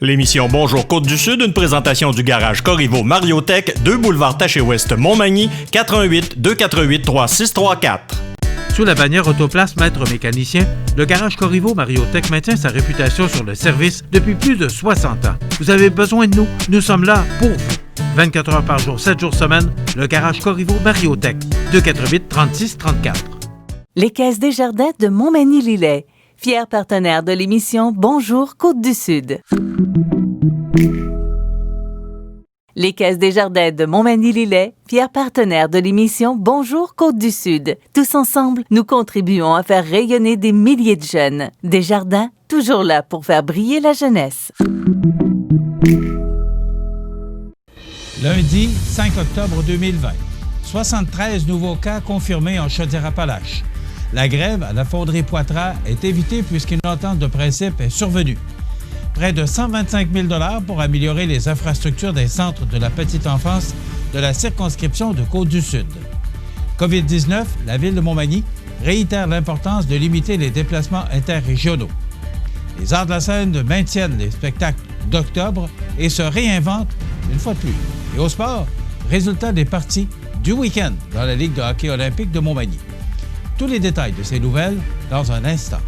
L'émission Bonjour Côte-du-Sud, une présentation du garage Corriveau Mariotech, 2 boulevard Taché-Ouest, Montmagny, 88 248 3634. Sous la bannière Autoplace Maître Mécanicien, le garage Corriveau Mariotech maintient sa réputation sur le service depuis plus de 60 ans. Vous avez besoin de nous, nous sommes là pour vous. 24 heures par jour, 7 jours semaine, le garage Corriveau Mariotech, 248 36 34. Les Caisses Desjardins de Montmagny-Lillet, fiers partenaires de l'émission Bonjour Côte-du-Sud. Les Caisses Desjardins de Montmagny-Lillet, fiers partenaires de l'émission Bonjour Côte-du-Sud. Tous ensemble, nous contribuons à faire rayonner des milliers de jeunes. Desjardins, toujours là pour faire briller la jeunesse. Lundi 5 octobre 2020. 73 nouveaux cas confirmés en Chaudière-Appalaches. La grève à la fonderie Poitras est évitée puisqu'une entente de principe est survenue. Près de 125 000 $ pour améliorer les infrastructures des centres de la petite enfance de la circonscription de Côte-du-Sud. COVID-19, la ville de Montmagny réitère l'importance de limiter les déplacements interrégionaux. Les arts de la scène maintiennent les spectacles d'octobre et se réinventent une fois de plus. Et au sport, résultat des parties du week-end dans la Ligue de hockey olympique de Montmagny. Tous les détails de ces nouvelles dans un instant.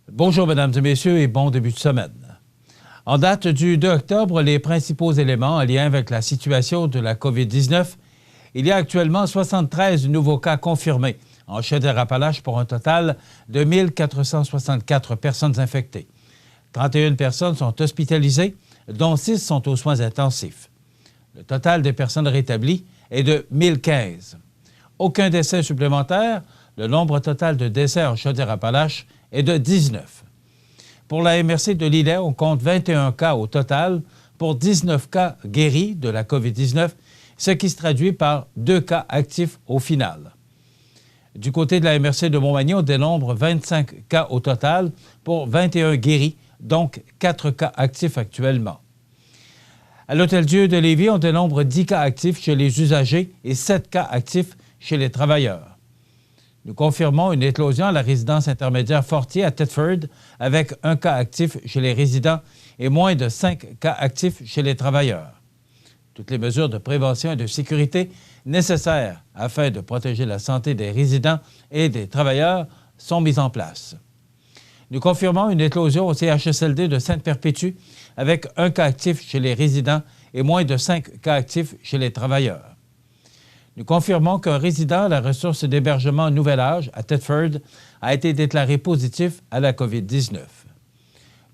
Bonjour, mesdames et messieurs, et bon début de semaine. En date du 2 octobre, les principaux éléments en lien avec la situation de la COVID-19, il y a actuellement 73 nouveaux cas confirmés en Chaudière-Appalaches pour un total de 1 464 personnes infectées. 31 personnes sont hospitalisées, dont 6 sont aux soins intensifs. Le total des personnes rétablies est de 1015. Aucun décès supplémentaire, le nombre total de décès en Chaudière-Appalaches est de 19. Pour la MRC de Lillet, on compte 21 cas au total pour 19 cas guéris de la COVID-19, ce qui se traduit par 2 cas actifs au final. Du côté de la MRC de Montmagny, on dénombre 25 cas au total pour 21 guéris, donc 4 cas actifs actuellement. À l'Hôtel-Dieu de Lévis, on dénombre 10 cas actifs chez les usagers et 7 cas actifs chez les travailleurs. Nous confirmons une éclosion à la résidence intermédiaire Fortier à Thetford avec 1 cas actif chez les résidents et moins de 5 cas actifs chez les travailleurs. Toutes les mesures de prévention et de sécurité nécessaires afin de protéger la santé des résidents et des travailleurs sont mises en place. Nous confirmons une éclosion au CHSLD de Sainte-Perpétue avec 1 cas actif chez les résidents et moins de 5 cas actifs chez les travailleurs. Nous confirmons qu'un résident à la ressource d'hébergement Nouvel Âge à Thetford a été déclaré positif à la COVID-19.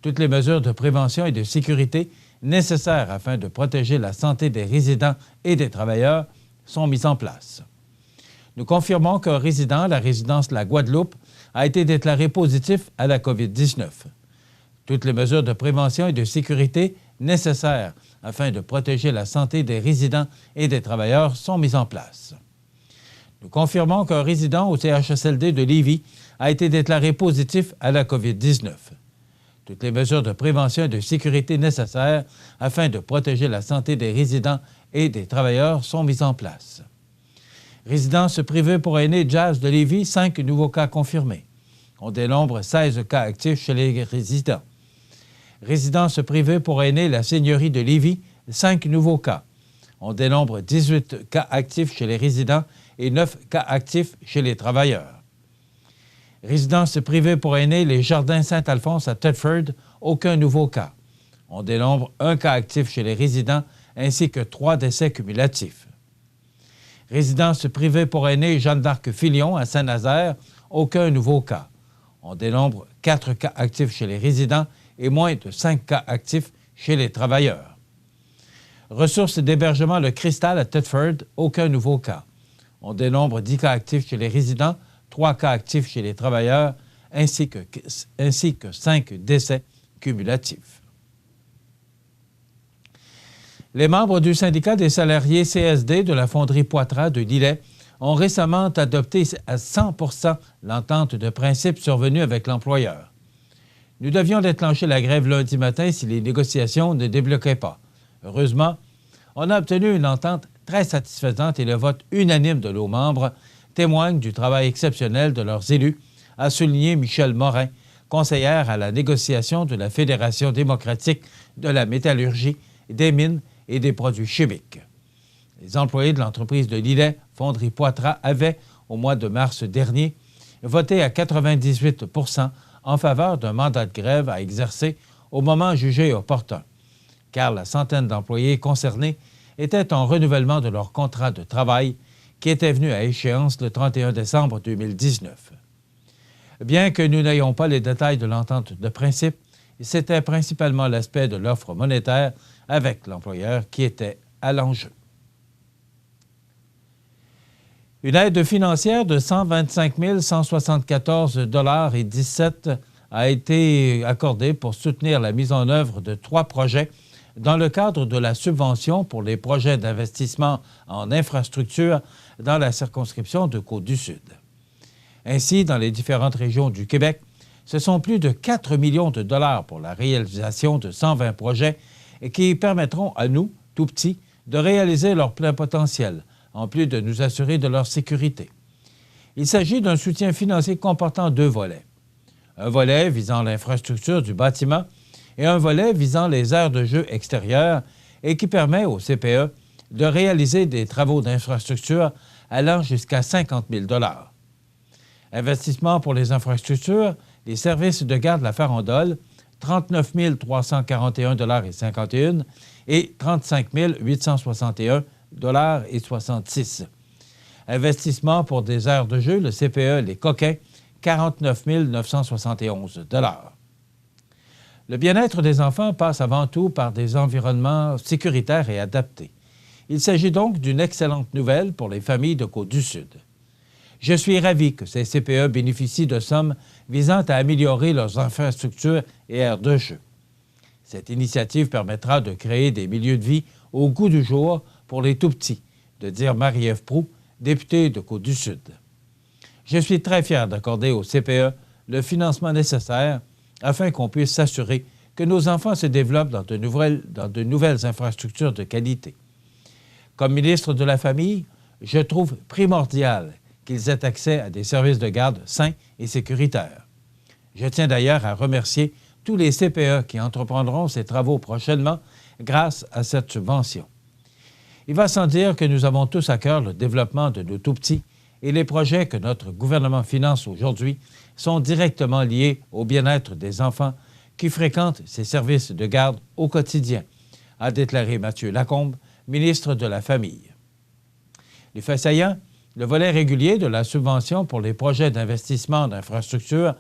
Toutes les mesures de prévention et de sécurité nécessaires afin de protéger la santé des résidents et des travailleurs sont mises en place. Nous confirmons qu'un résident à la résidence La Guadeloupe a été déclaré positif à la COVID-19. Toutes les mesures de prévention et de sécurité nécessaires afin de protéger la santé des résidents et des travailleurs sont mises en place. Nous confirmons qu'un résident au CHSLD de Lévis a été déclaré positif à la COVID-19. Toutes les mesures de prévention et de sécurité nécessaires afin de protéger la santé des résidents et des travailleurs sont mises en place. Résidence privée pour aînés Jazz de Lévis, 5 nouveaux cas confirmés. On dénombre 16 cas actifs chez les résidents. Résidence privée pour aînés La Seigneurie de Lévis, 5 nouveaux cas. On dénombre 18 cas actifs chez les résidents et 9 cas actifs chez les travailleurs. Résidence privée pour aînés Les Jardins Saint-Alphonse à Thetford, aucun nouveau cas. On dénombre 1 cas actif chez les résidents ainsi que 3 décès cumulatifs. Résidence privée pour aînés Jeanne d'Arc-Filion à Saint-Nazaire, aucun nouveau cas. On dénombre 4 cas actifs chez les résidents et moins de 5 cas actifs chez les travailleurs. Ressources d'hébergement Le Cristal à Thetford, aucun nouveau cas. On dénombre 10 cas actifs chez les résidents, 3 cas actifs chez les travailleurs, ainsi que 5 décès cumulatifs. Les membres du syndicat des salariés CSD de la fonderie Poitras de Lillet ont récemment adopté à 100 % l'entente de principe survenue avec l'employeur. Nous devions déclencher la grève lundi matin si les négociations ne débloquaient pas. Heureusement, on a obtenu une entente très satisfaisante et le vote unanime de nos membres témoigne du travail exceptionnel de leurs élus, a souligné Michel Morin, conseillère à la négociation de la Fédération démocratique de la métallurgie, des mines et des produits chimiques. Les employés de l'entreprise de Lillet, Fonderie Poitras, avaient, au mois de mars dernier, voté à 98 % en faveur d'un mandat de grève à exercer au moment jugé opportun, car la centaine d'employés concernés étaient en renouvellement de leur contrat de travail qui était venu à échéance le 31 décembre 2019. Bien que nous n'ayons pas les détails de l'entente de principe, c'était principalement l'aspect de l'offre monétaire avec l'employeur qui était à l'enjeu. Une aide financière de 125 174,17 $ a été accordée pour soutenir la mise en œuvre de 3 projets dans le cadre de la subvention pour les projets d'investissement en infrastructure dans la circonscription de Côte-du-Sud. Ainsi, dans les différentes régions du Québec, ce sont plus de 4 millions de dollars pour la réalisation de 120 projets qui permettront à nous, tout petits, de réaliser leur plein potentiel, en plus de nous assurer de leur sécurité. Il s'agit d'un soutien financier comportant 2 volets. Un volet visant l'infrastructure du bâtiment et un volet visant les aires de jeu extérieures et qui permet au CPE de réaliser des travaux d'infrastructure allant jusqu'à 50 000 $. Investissement pour les infrastructures, les services de garde La Farandole, 39 341,51 $ et 35 861,66 $. Investissement pour des aires de jeu, le CPE Les Coquins, 49 971 $. Le bien-être des enfants passe avant tout par des environnements sécuritaires et adaptés. Il s'agit donc d'une excellente nouvelle pour les familles de Côte-du-Sud. Je suis ravi que ces CPE bénéficient de sommes visant à améliorer leurs infrastructures et aires de jeu. Cette initiative permettra de créer des milieux de vie au goût du jour pour les tout-petits, de dire Marie-Ève Proulx, députée de Côte-du-Sud. Je suis très fier d'accorder au CPE le financement nécessaire afin qu'on puisse s'assurer que nos enfants se développent dans de nouvelles infrastructures de qualité. Comme ministre de la Famille, je trouve primordial qu'ils aient accès à des services de garde sains et sécuritaires. Je tiens d'ailleurs à remercier tous les CPE qui entreprendront ces travaux prochainement grâce à cette subvention. Il va sans dire que nous avons tous à cœur le développement de nos tout-petits et les projets que notre gouvernement finance aujourd'hui sont directement liés au bien-être des enfants qui fréquentent ces services de garde au quotidien, a déclaré Mathieu Lacombe, ministre de la Famille. Les faits saillants, le volet régulier de la subvention pour les projets d'investissement d'infrastructures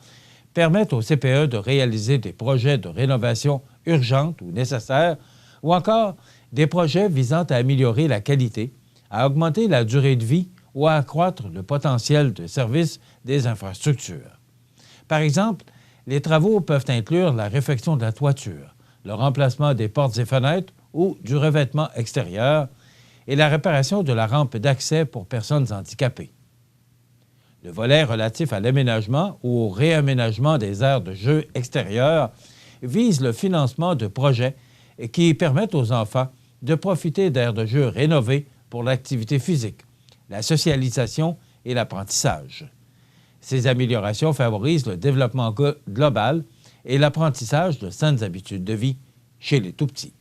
permet au CPE de réaliser des projets de rénovation urgente ou nécessaires, ou encore des projets visant à améliorer la qualité, à augmenter la durée de vie ou à accroître le potentiel de service des infrastructures. Par exemple, les travaux peuvent inclure la réfection de la toiture, le remplacement des portes et fenêtres ou du revêtement extérieur et la réparation de la rampe d'accès pour personnes handicapées. Le volet relatif à l'aménagement ou au réaménagement des aires de jeu extérieures vise le financement de projets qui permettent aux enfants de profiter d'aires de jeu rénovées pour l'activité physique, la socialisation et l'apprentissage. Ces améliorations favorisent le développement global et l'apprentissage de saines habitudes de vie chez les tout-petits.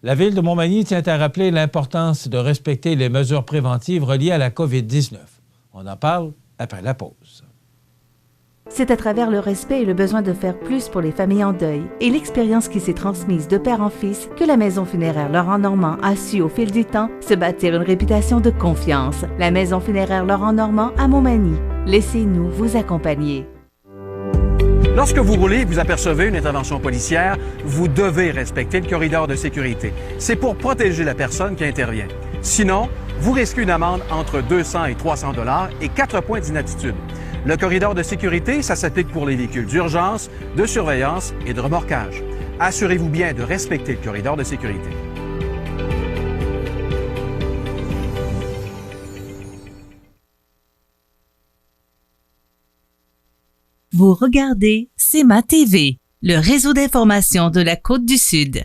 La Ville de Montmagny tient à rappeler l'importance de respecter les mesures préventives reliées à la COVID-19. On en parle après la pause. C'est à travers le respect et le besoin de faire plus pour les familles en deuil et l'expérience qui s'est transmise de père en fils que la Maison funéraire Laurent Normand a su au fil du temps se bâtir une réputation de confiance. La Maison funéraire Laurent Normand à Montmagny. Laissez-nous vous accompagner. Lorsque vous roulez et vous apercevez une intervention policière, vous devez respecter le corridor de sécurité. C'est pour protéger la personne qui intervient. Sinon, vous risquez une amende entre 200 et 300 $ et 4 points d'inaptitude. Le corridor de sécurité, ça s'applique pour les véhicules d'urgence, de surveillance et de remorquage. Assurez-vous bien de respecter le corridor de sécurité. Vous regardez CEMA TV, le réseau d'information de la Côte-du-Sud.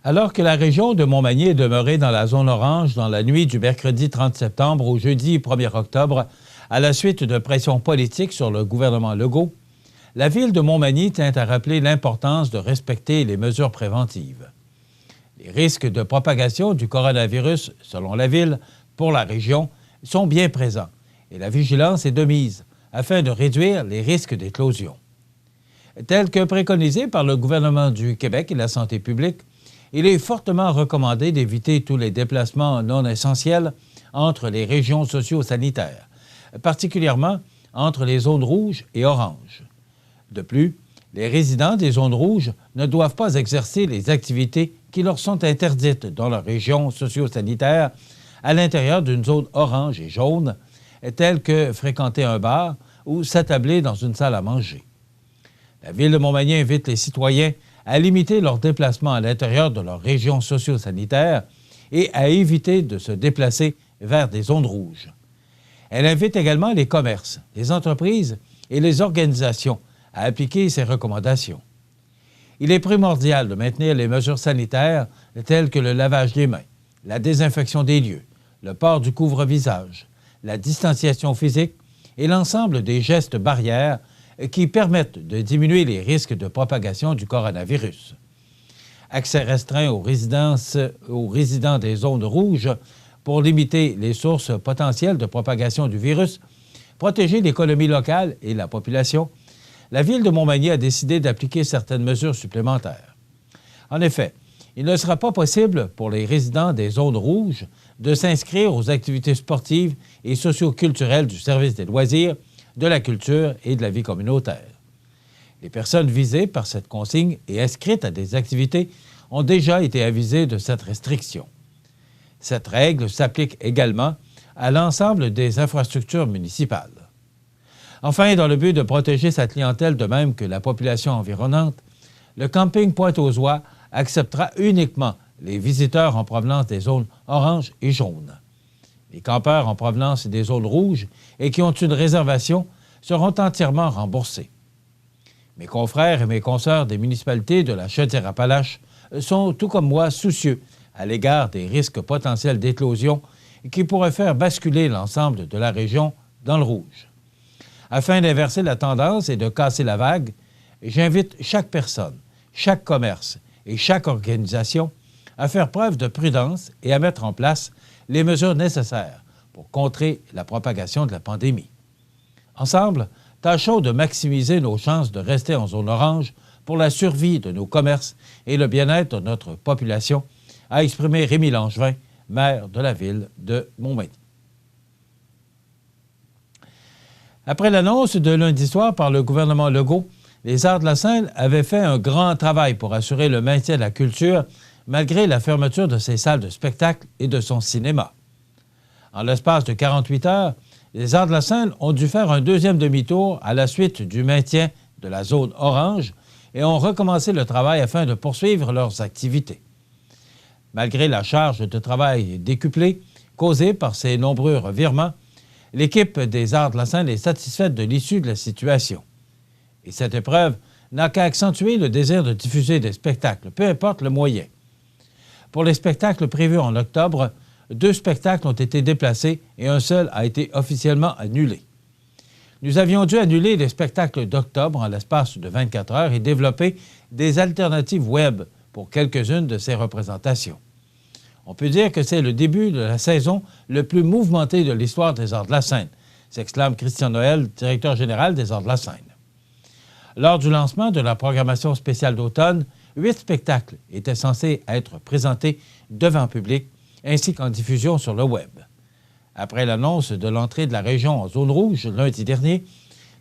Alors que la région de Montmagny est demeurée dans la zone orange dans la nuit du mercredi 30 septembre au jeudi 1er octobre, à la suite de pressions politiques sur le gouvernement Legault, la Ville de Montmagny tient à rappeler l'importance de respecter les mesures préventives. Les risques de propagation du coronavirus, selon la Ville, pour la région, sont bien présents et la vigilance est de mise afin de réduire les risques d'éclosion. Tel que préconisé par le gouvernement du Québec et la santé publique, il est fortement recommandé d'éviter tous les déplacements non essentiels entre les régions socio-sanitaires, particulièrement entre les zones rouges et oranges. De plus, les résidents des zones rouges ne doivent pas exercer les activités qui leur sont interdites dans leur région socio-sanitaire à l'intérieur d'une zone orange et jaune, telles que fréquenter un bar ou s'attabler dans une salle à manger. La Ville de Montmagny invite les citoyens à limiter leurs déplacements à l'intérieur de leur région socio-sanitaire et à éviter de se déplacer vers des zones rouges. Elle invite également les commerces, les entreprises et les organisations à appliquer ces recommandations. Il est primordial de maintenir les mesures sanitaires telles que le lavage des mains, la désinfection des lieux, le port du couvre-visage, la distanciation physique et l'ensemble des gestes barrières qui permettent de diminuer les risques de propagation du coronavirus. Accès restreint aux résidents des zones rouges pour limiter les sources potentielles de propagation du virus, protéger l'économie locale et la population, la Ville de Montmagny a décidé d'appliquer certaines mesures supplémentaires. En effet, il ne sera pas possible pour les résidents des zones rouges de s'inscrire aux activités sportives et socio-culturelles du service des loisirs, de la culture et de la vie communautaire. Les personnes visées par cette consigne et inscrites à des activités ont déjà été avisées de cette restriction. Cette règle s'applique également à l'ensemble des infrastructures municipales. Enfin, dans le but de protéger sa clientèle de même que la population environnante, le camping Pointe-aux-Oies acceptera uniquement les visiteurs en provenance des zones orange et jaune. Les campeurs en provenance des zones rouges et qui ont une réservation seront entièrement remboursés. Mes confrères et mes consoeurs des municipalités de la Chaudière-Appalaches sont, tout comme moi, soucieux à l'égard des risques potentiels d'éclosion qui pourraient faire basculer l'ensemble de la région dans le rouge. Afin d'inverser la tendance et de casser la vague, j'invite chaque personne, chaque commerce et chaque organisation à faire preuve de prudence et à mettre en place les mesures nécessaires pour contrer la propagation de la pandémie. Ensemble, tâchons de maximiser nos chances de rester en zone orange pour la survie de nos commerces et le bien-être de notre population, a exprimé Rémi Langevin, maire de la ville de Montmagny. Après l'annonce de lundi soir par le gouvernement Legault, les Arts de la Seine avaient fait un grand travail pour assurer le maintien de la culture malgré la fermeture de ses salles de spectacle et de son cinéma. En l'espace de 48 heures, les Arts de la Seine ont dû faire un deuxième demi-tour à la suite du maintien de la zone orange et ont recommencé le travail afin de poursuivre leurs activités. Malgré la charge de travail décuplée causée par ces nombreux revirements, l'équipe des Arts de la Seine est satisfaite de l'issue de la situation. Et cette épreuve n'a qu'à accentuer le désir de diffuser des spectacles, peu importe le moyen. Pour les spectacles prévus en octobre, 2 spectacles ont été déplacés et un seul a été officiellement annulé. Nous avions dû annuler les spectacles d'octobre en l'espace de 24 heures et développer des alternatives web pour quelques-unes de ces représentations. On peut dire que c'est le début de la saison le plus mouvementé de l'histoire des Arts de la Scène, s'exclame Christian Noël, directeur général des Arts de la Scène. Lors du lancement de la programmation spéciale d'automne, 8 spectacles étaient censés être présentés devant public, ainsi qu'en diffusion sur le web. Après l'annonce de l'entrée de la région en zone rouge lundi dernier,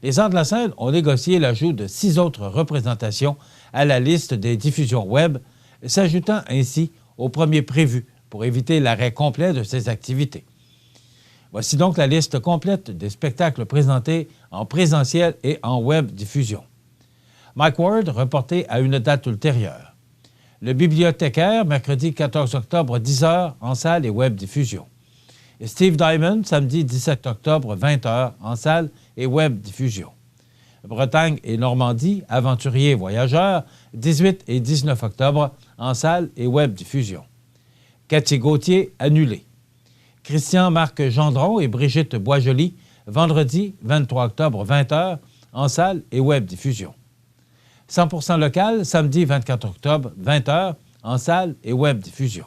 les Arts de la Scène ont négocié l'ajout de 6 autres représentations à la liste des diffusions web, s'ajoutant ainsi au premier prévu pour éviter l'arrêt complet de ces activités. Voici donc la liste complète des spectacles présentés en présentiel et en web diffusion. Mike Ward, reporté à une date ultérieure. Le Bibliothécaire, mercredi 14 octobre, 10h, en salle et web diffusion. Steve Diamond, samedi 17 octobre, 20h, en salle et web diffusion. Bretagne et Normandie, Aventuriers et Voyageurs, 18 et 19 octobre, en salle et web diffusion. Cathy Gauthier, annulé. Christian-Marc Gendron et Brigitte Boisjoli, vendredi 23 octobre, 20h, en salle et web diffusion. 100% local, samedi 24 octobre, 20h, en salle et web diffusion.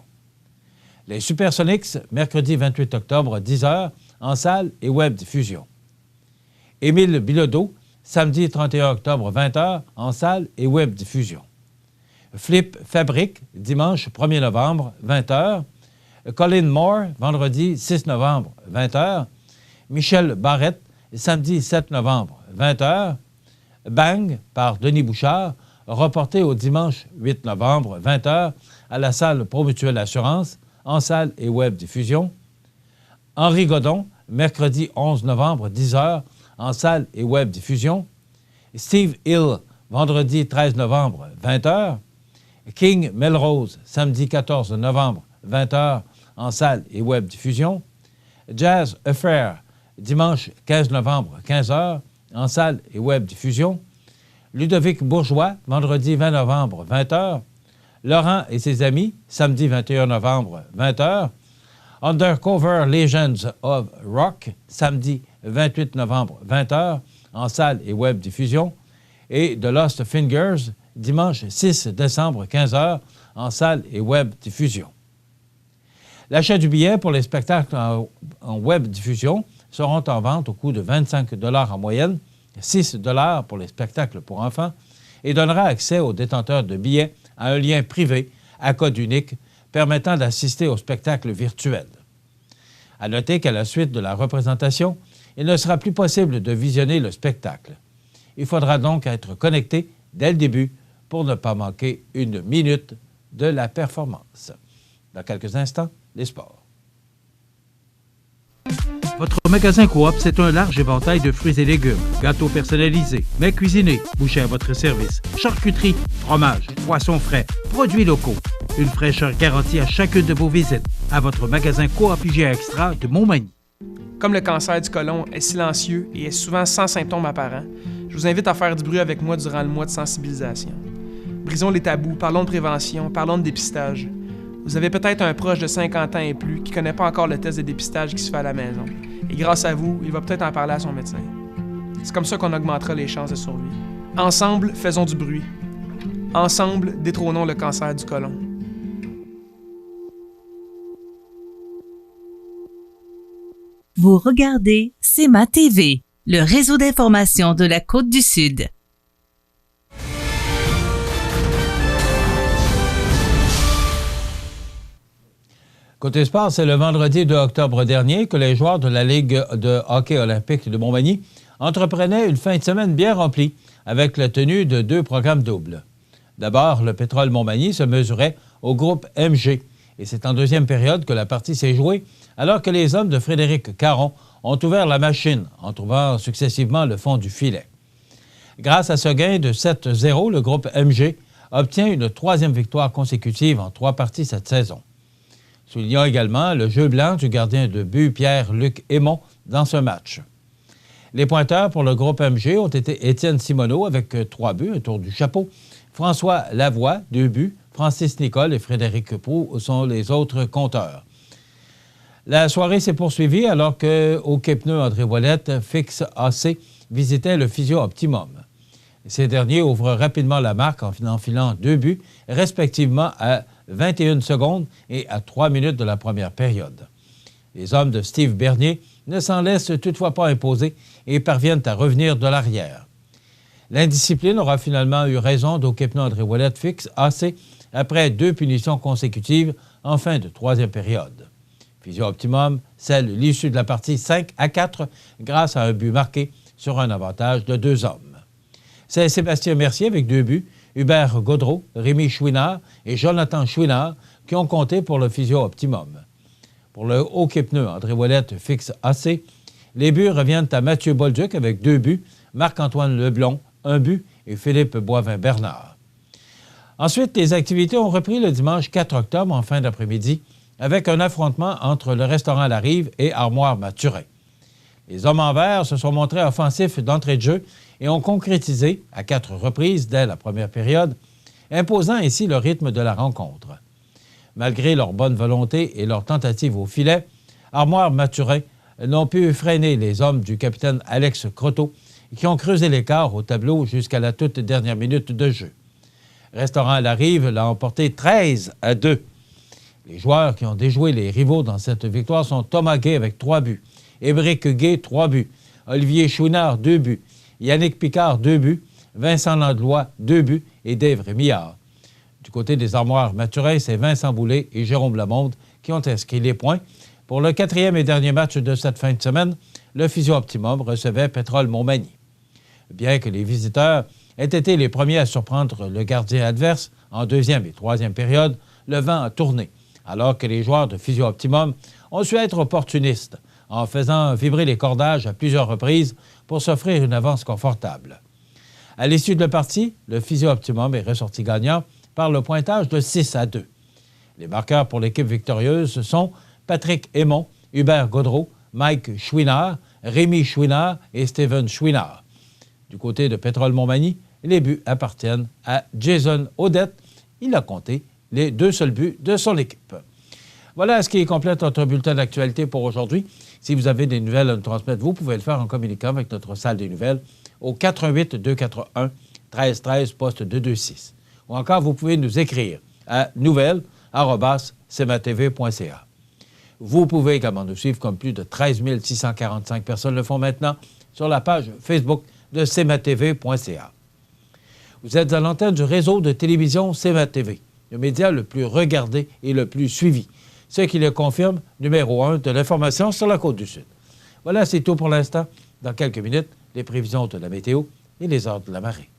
Les Supersonics, mercredi 28 octobre, 10h, en salle et web diffusion. Émile Bilodeau, samedi 31 octobre, 20h, en salle et web diffusion. Flip Fabrique, dimanche 1er novembre, 20h. Colin Moore, vendredi 6 novembre, 20h. Michel Barrette, samedi 7 novembre, 20h. Bang, par Denis Bouchard, reporté au dimanche 8 novembre, 20h, à la salle Promutuelle Assurance, en salle et web diffusion. Henri Godon, mercredi 11 novembre, 10h, en salle et web diffusion. Steve Hill, vendredi 13 novembre, 20h. King Melrose, samedi 14 novembre, 20h, en salle et web diffusion. Jazz Affair, dimanche 15 novembre, 15h, en salle et web diffusion. Ludovic Bourgeois, vendredi 20 novembre, 20h. Laurent et ses amis, samedi 21 novembre, 20h. Undercover Legends of Rock, samedi 28 novembre, 20h, en salle et web diffusion. Et The Lost Fingers, dimanche 6 décembre, 15h, en salle et web diffusion. L'achat du billet pour les spectacles en web diffusion seront en vente au coût de 25 $ en moyenne, 6 $ pour les spectacles pour enfants, et donnera accès aux détenteurs de billets à un lien privé à code unique permettant d'assister au spectacle virtuel. À noter qu'à la suite de la représentation, il ne sera plus possible de visionner le spectacle. Il faudra donc être connecté dès le début pour ne pas manquer une minute de la performance. Dans quelques instants, les sports. Votre magasin Coop, c'est un large éventail de fruits et légumes, gâteaux personnalisés, mets cuisinés, bouchées à votre service, charcuterie, fromage, poissons frais, produits locaux. Une fraîcheur garantie à chacune de vos visites à votre magasin Coop IGA Extra de Montmagny. Comme le cancer du côlon est silencieux et est souvent sans symptômes apparents, je vous invite à faire du bruit avec moi durant le mois de sensibilisation. Brisons les tabous, parlons de prévention, parlons de dépistage. Vous avez peut-être un proche de 50 ans et plus qui ne connaît pas encore le test de dépistage qui se fait à la maison. Et grâce à vous, il va peut-être en parler à son médecin. C'est comme ça qu'on augmentera les chances de survie. Ensemble, faisons du bruit. Ensemble, détrônons le cancer du côlon. Vous regardez CEMA TV, le réseau d'information de la Côte-du-Sud. Côté sport, c'est le vendredi 2 octobre dernier que les joueurs de la Ligue de hockey olympique de Montmagny entreprenaient une fin de semaine bien remplie avec la tenue de 2 programmes doubles. D'abord, le Pétrole Montmagny se mesurait au groupe MG et c'est en deuxième période que la partie s'est jouée alors que les hommes de Frédéric Caron ont ouvert la machine en trouvant successivement le fond du filet. Grâce à ce gain de 7-0, le groupe MG obtient une 3e victoire consécutive en 3 parties cette saison. Soulignons également le jeu blanc du gardien de but Pierre-Luc Aymon dans ce match. Les pointeurs pour le groupe MG ont été Étienne Simoneau avec 3 buts, un tour du chapeau. François Lavoie, 2 buts. Francis Nicole et Frédéric Proulx sont les autres compteurs. La soirée s'est poursuivie alors qu'au quai pneu André Ouellette, Fix AC visitait le Physio Optimum. Ces derniers ouvrent rapidement la marque en enfilant 2 buts, respectivement à 21 secondes et à 3 minutes de la première période. Les hommes de Steve Bernier ne s'en laissent toutefois pas imposer et parviennent à revenir de l'arrière. L'indiscipline aura finalement eu raison d'au quai pneu André Ouellette Fix AC après 2 punitions consécutives en fin de 3e période. Physio Optimum scelle l'issue de la partie 5-4 grâce à un but marqué sur un avantage de 2 hommes. C'est Sébastien Mercier avec 2 buts, Hubert Gaudreau, Rémi Chouinard et Jonathan Chouinard qui ont compté pour le Physio Optimum. Pour le hockey pneu André Ouellette Fix AC, les buts reviennent à Mathieu Bolduc avec 2 buts, Marc-Antoine Leblond, 1 but et Philippe Boivin-Bernard. Ensuite, les activités ont repris le dimanche 4 octobre en fin d'après-midi avec un affrontement entre le restaurant La Rive et Armoire Mathurin. Les hommes en vert se sont montrés offensifs d'entrée de jeu et ont concrétisé, à 4 reprises dès la première période, imposant ainsi le rythme de la rencontre. Malgré leur bonne volonté et leur tentative au filet, Armoire Mathurin n'ont pu freiner les hommes du capitaine Alex Croteau qui ont creusé l'écart au tableau jusqu'à la toute dernière minute de jeu. Restaurant La Rive l'a emporté 13-2. Les joueurs qui ont déjoué les rivaux dans cette victoire sont Thomas Gay avec 3 buts, Ébric Gay, 3 buts, Olivier Chouinard, 2 buts, Yannick Picard, 2 buts, Vincent Landlois, 2 buts et Dave Rémillard. Du côté des Armoires Mathurin, c'est Vincent Boulay et Jérôme Lamonde qui ont inscrit les points. Pour le 4e et dernier match de cette fin de semaine, le Physio Optimum recevait Pétrole Montmagny. Bien que les visiteurs aient été les premiers à surprendre le gardien adverse en 2e et 3e période, le vent a tourné, alors que les joueurs de Physio Optimum ont su être opportunistes en faisant vibrer les cordages à plusieurs reprises pour s'offrir une avance confortable. À l'issue de la partie, le Physio Optimum est ressorti gagnant par le pointage de 6-2. Les marqueurs pour l'équipe victorieuse sont Patrick Aymon, Hubert Gaudreau, Mike Chouinard, Rémi Chouinard et Steven Chouinard. Du côté de Pétrole Montmagny, les buts appartiennent à Jason Odette. Il a compté les 2 seuls buts de son équipe. Voilà ce qui complète notre bulletin d'actualité pour aujourd'hui. Si vous avez des nouvelles à nous transmettre, vous pouvez le faire en communiquant avec notre salle des nouvelles au 418-241-1313, poste 226. Ou encore, vous pouvez nous écrire à nouvelles@cmatv.ca. Vous pouvez également nous suivre comme plus de 13 645 personnes le font maintenant sur la page Facebook de cmatv.ca. Vous êtes à l'antenne du réseau de télévision CMATV, le média le plus regardé et le plus suivi, ce qui le confirme, numéro 1 de l'information sur la Côte-du-Sud. Voilà, c'est tout pour l'instant. Dans quelques minutes, les prévisions de la météo et les heures de la marée.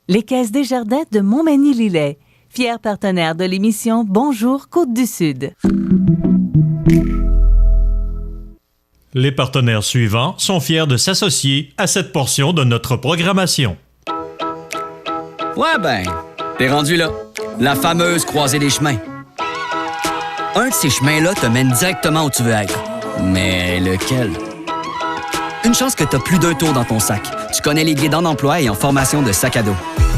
Les Caisses Desjardins de Montmagny-Lillet, fier partenaire de l'émission Bonjour Côte-du-Sud. Les partenaires suivants sont fiers de s'associer à cette portion de notre programmation. Ouais ben, t'es rendu là. La fameuse croisée des chemins. Un de ces chemins-là te mène directement où tu veux être. Mais lequel? Une chance que t'as plus d'un tour dans ton sac. Tu connais les guides en emploi et en formation de Sac à dos.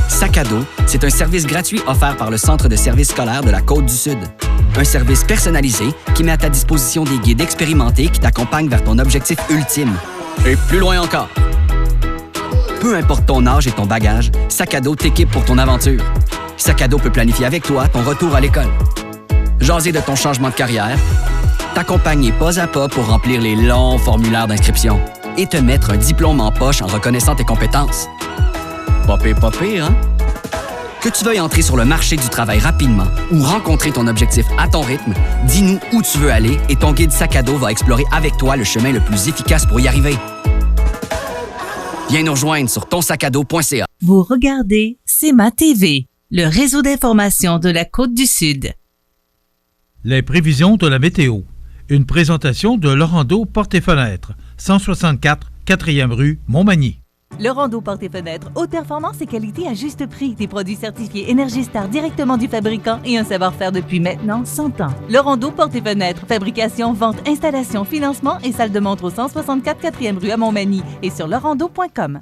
Sac à dos, c'est un service gratuit offert par le Centre de services scolaires de la Côte-du-Sud. Un service personnalisé qui met à ta disposition des guides expérimentés qui t'accompagnent vers ton objectif ultime. Et plus loin encore. Peu importe ton âge et ton bagage, Sac à dos t'équipe pour ton aventure. Sac à dos peut planifier avec toi ton retour à l'école. Jaser de ton changement de carrière, t'accompagner pas à pas pour remplir les longs formulaires d'inscription et te mettre un diplôme en poche en reconnaissant tes compétences. Pas pire, hein? Que tu veuilles entrer sur le marché du travail rapidement ou rencontrer ton objectif à ton rythme, dis-nous où tu veux aller et ton guide Sac à dos va explorer avec toi le chemin le plus efficace pour y arriver. Viens nous rejoindre sur tonsacado.ca. Vous regardez CMA-TV, le réseau d'information de la Côte-du-Sud. Les prévisions de la météo. Une présentation de Laurando Portes et Fenêtres, 164 4e rue Montmagny. Le Rondeau Portes et Fenêtres, haute performance et qualité à juste prix. Des produits certifiés Énergie Star directement du fabricant et un savoir-faire depuis maintenant 100 ans. Le Rondeau Portes et Fenêtres, fabrication, vente, installation, financement et salle de montre au 164 4e rue à Montmagny et sur lerondeau.com.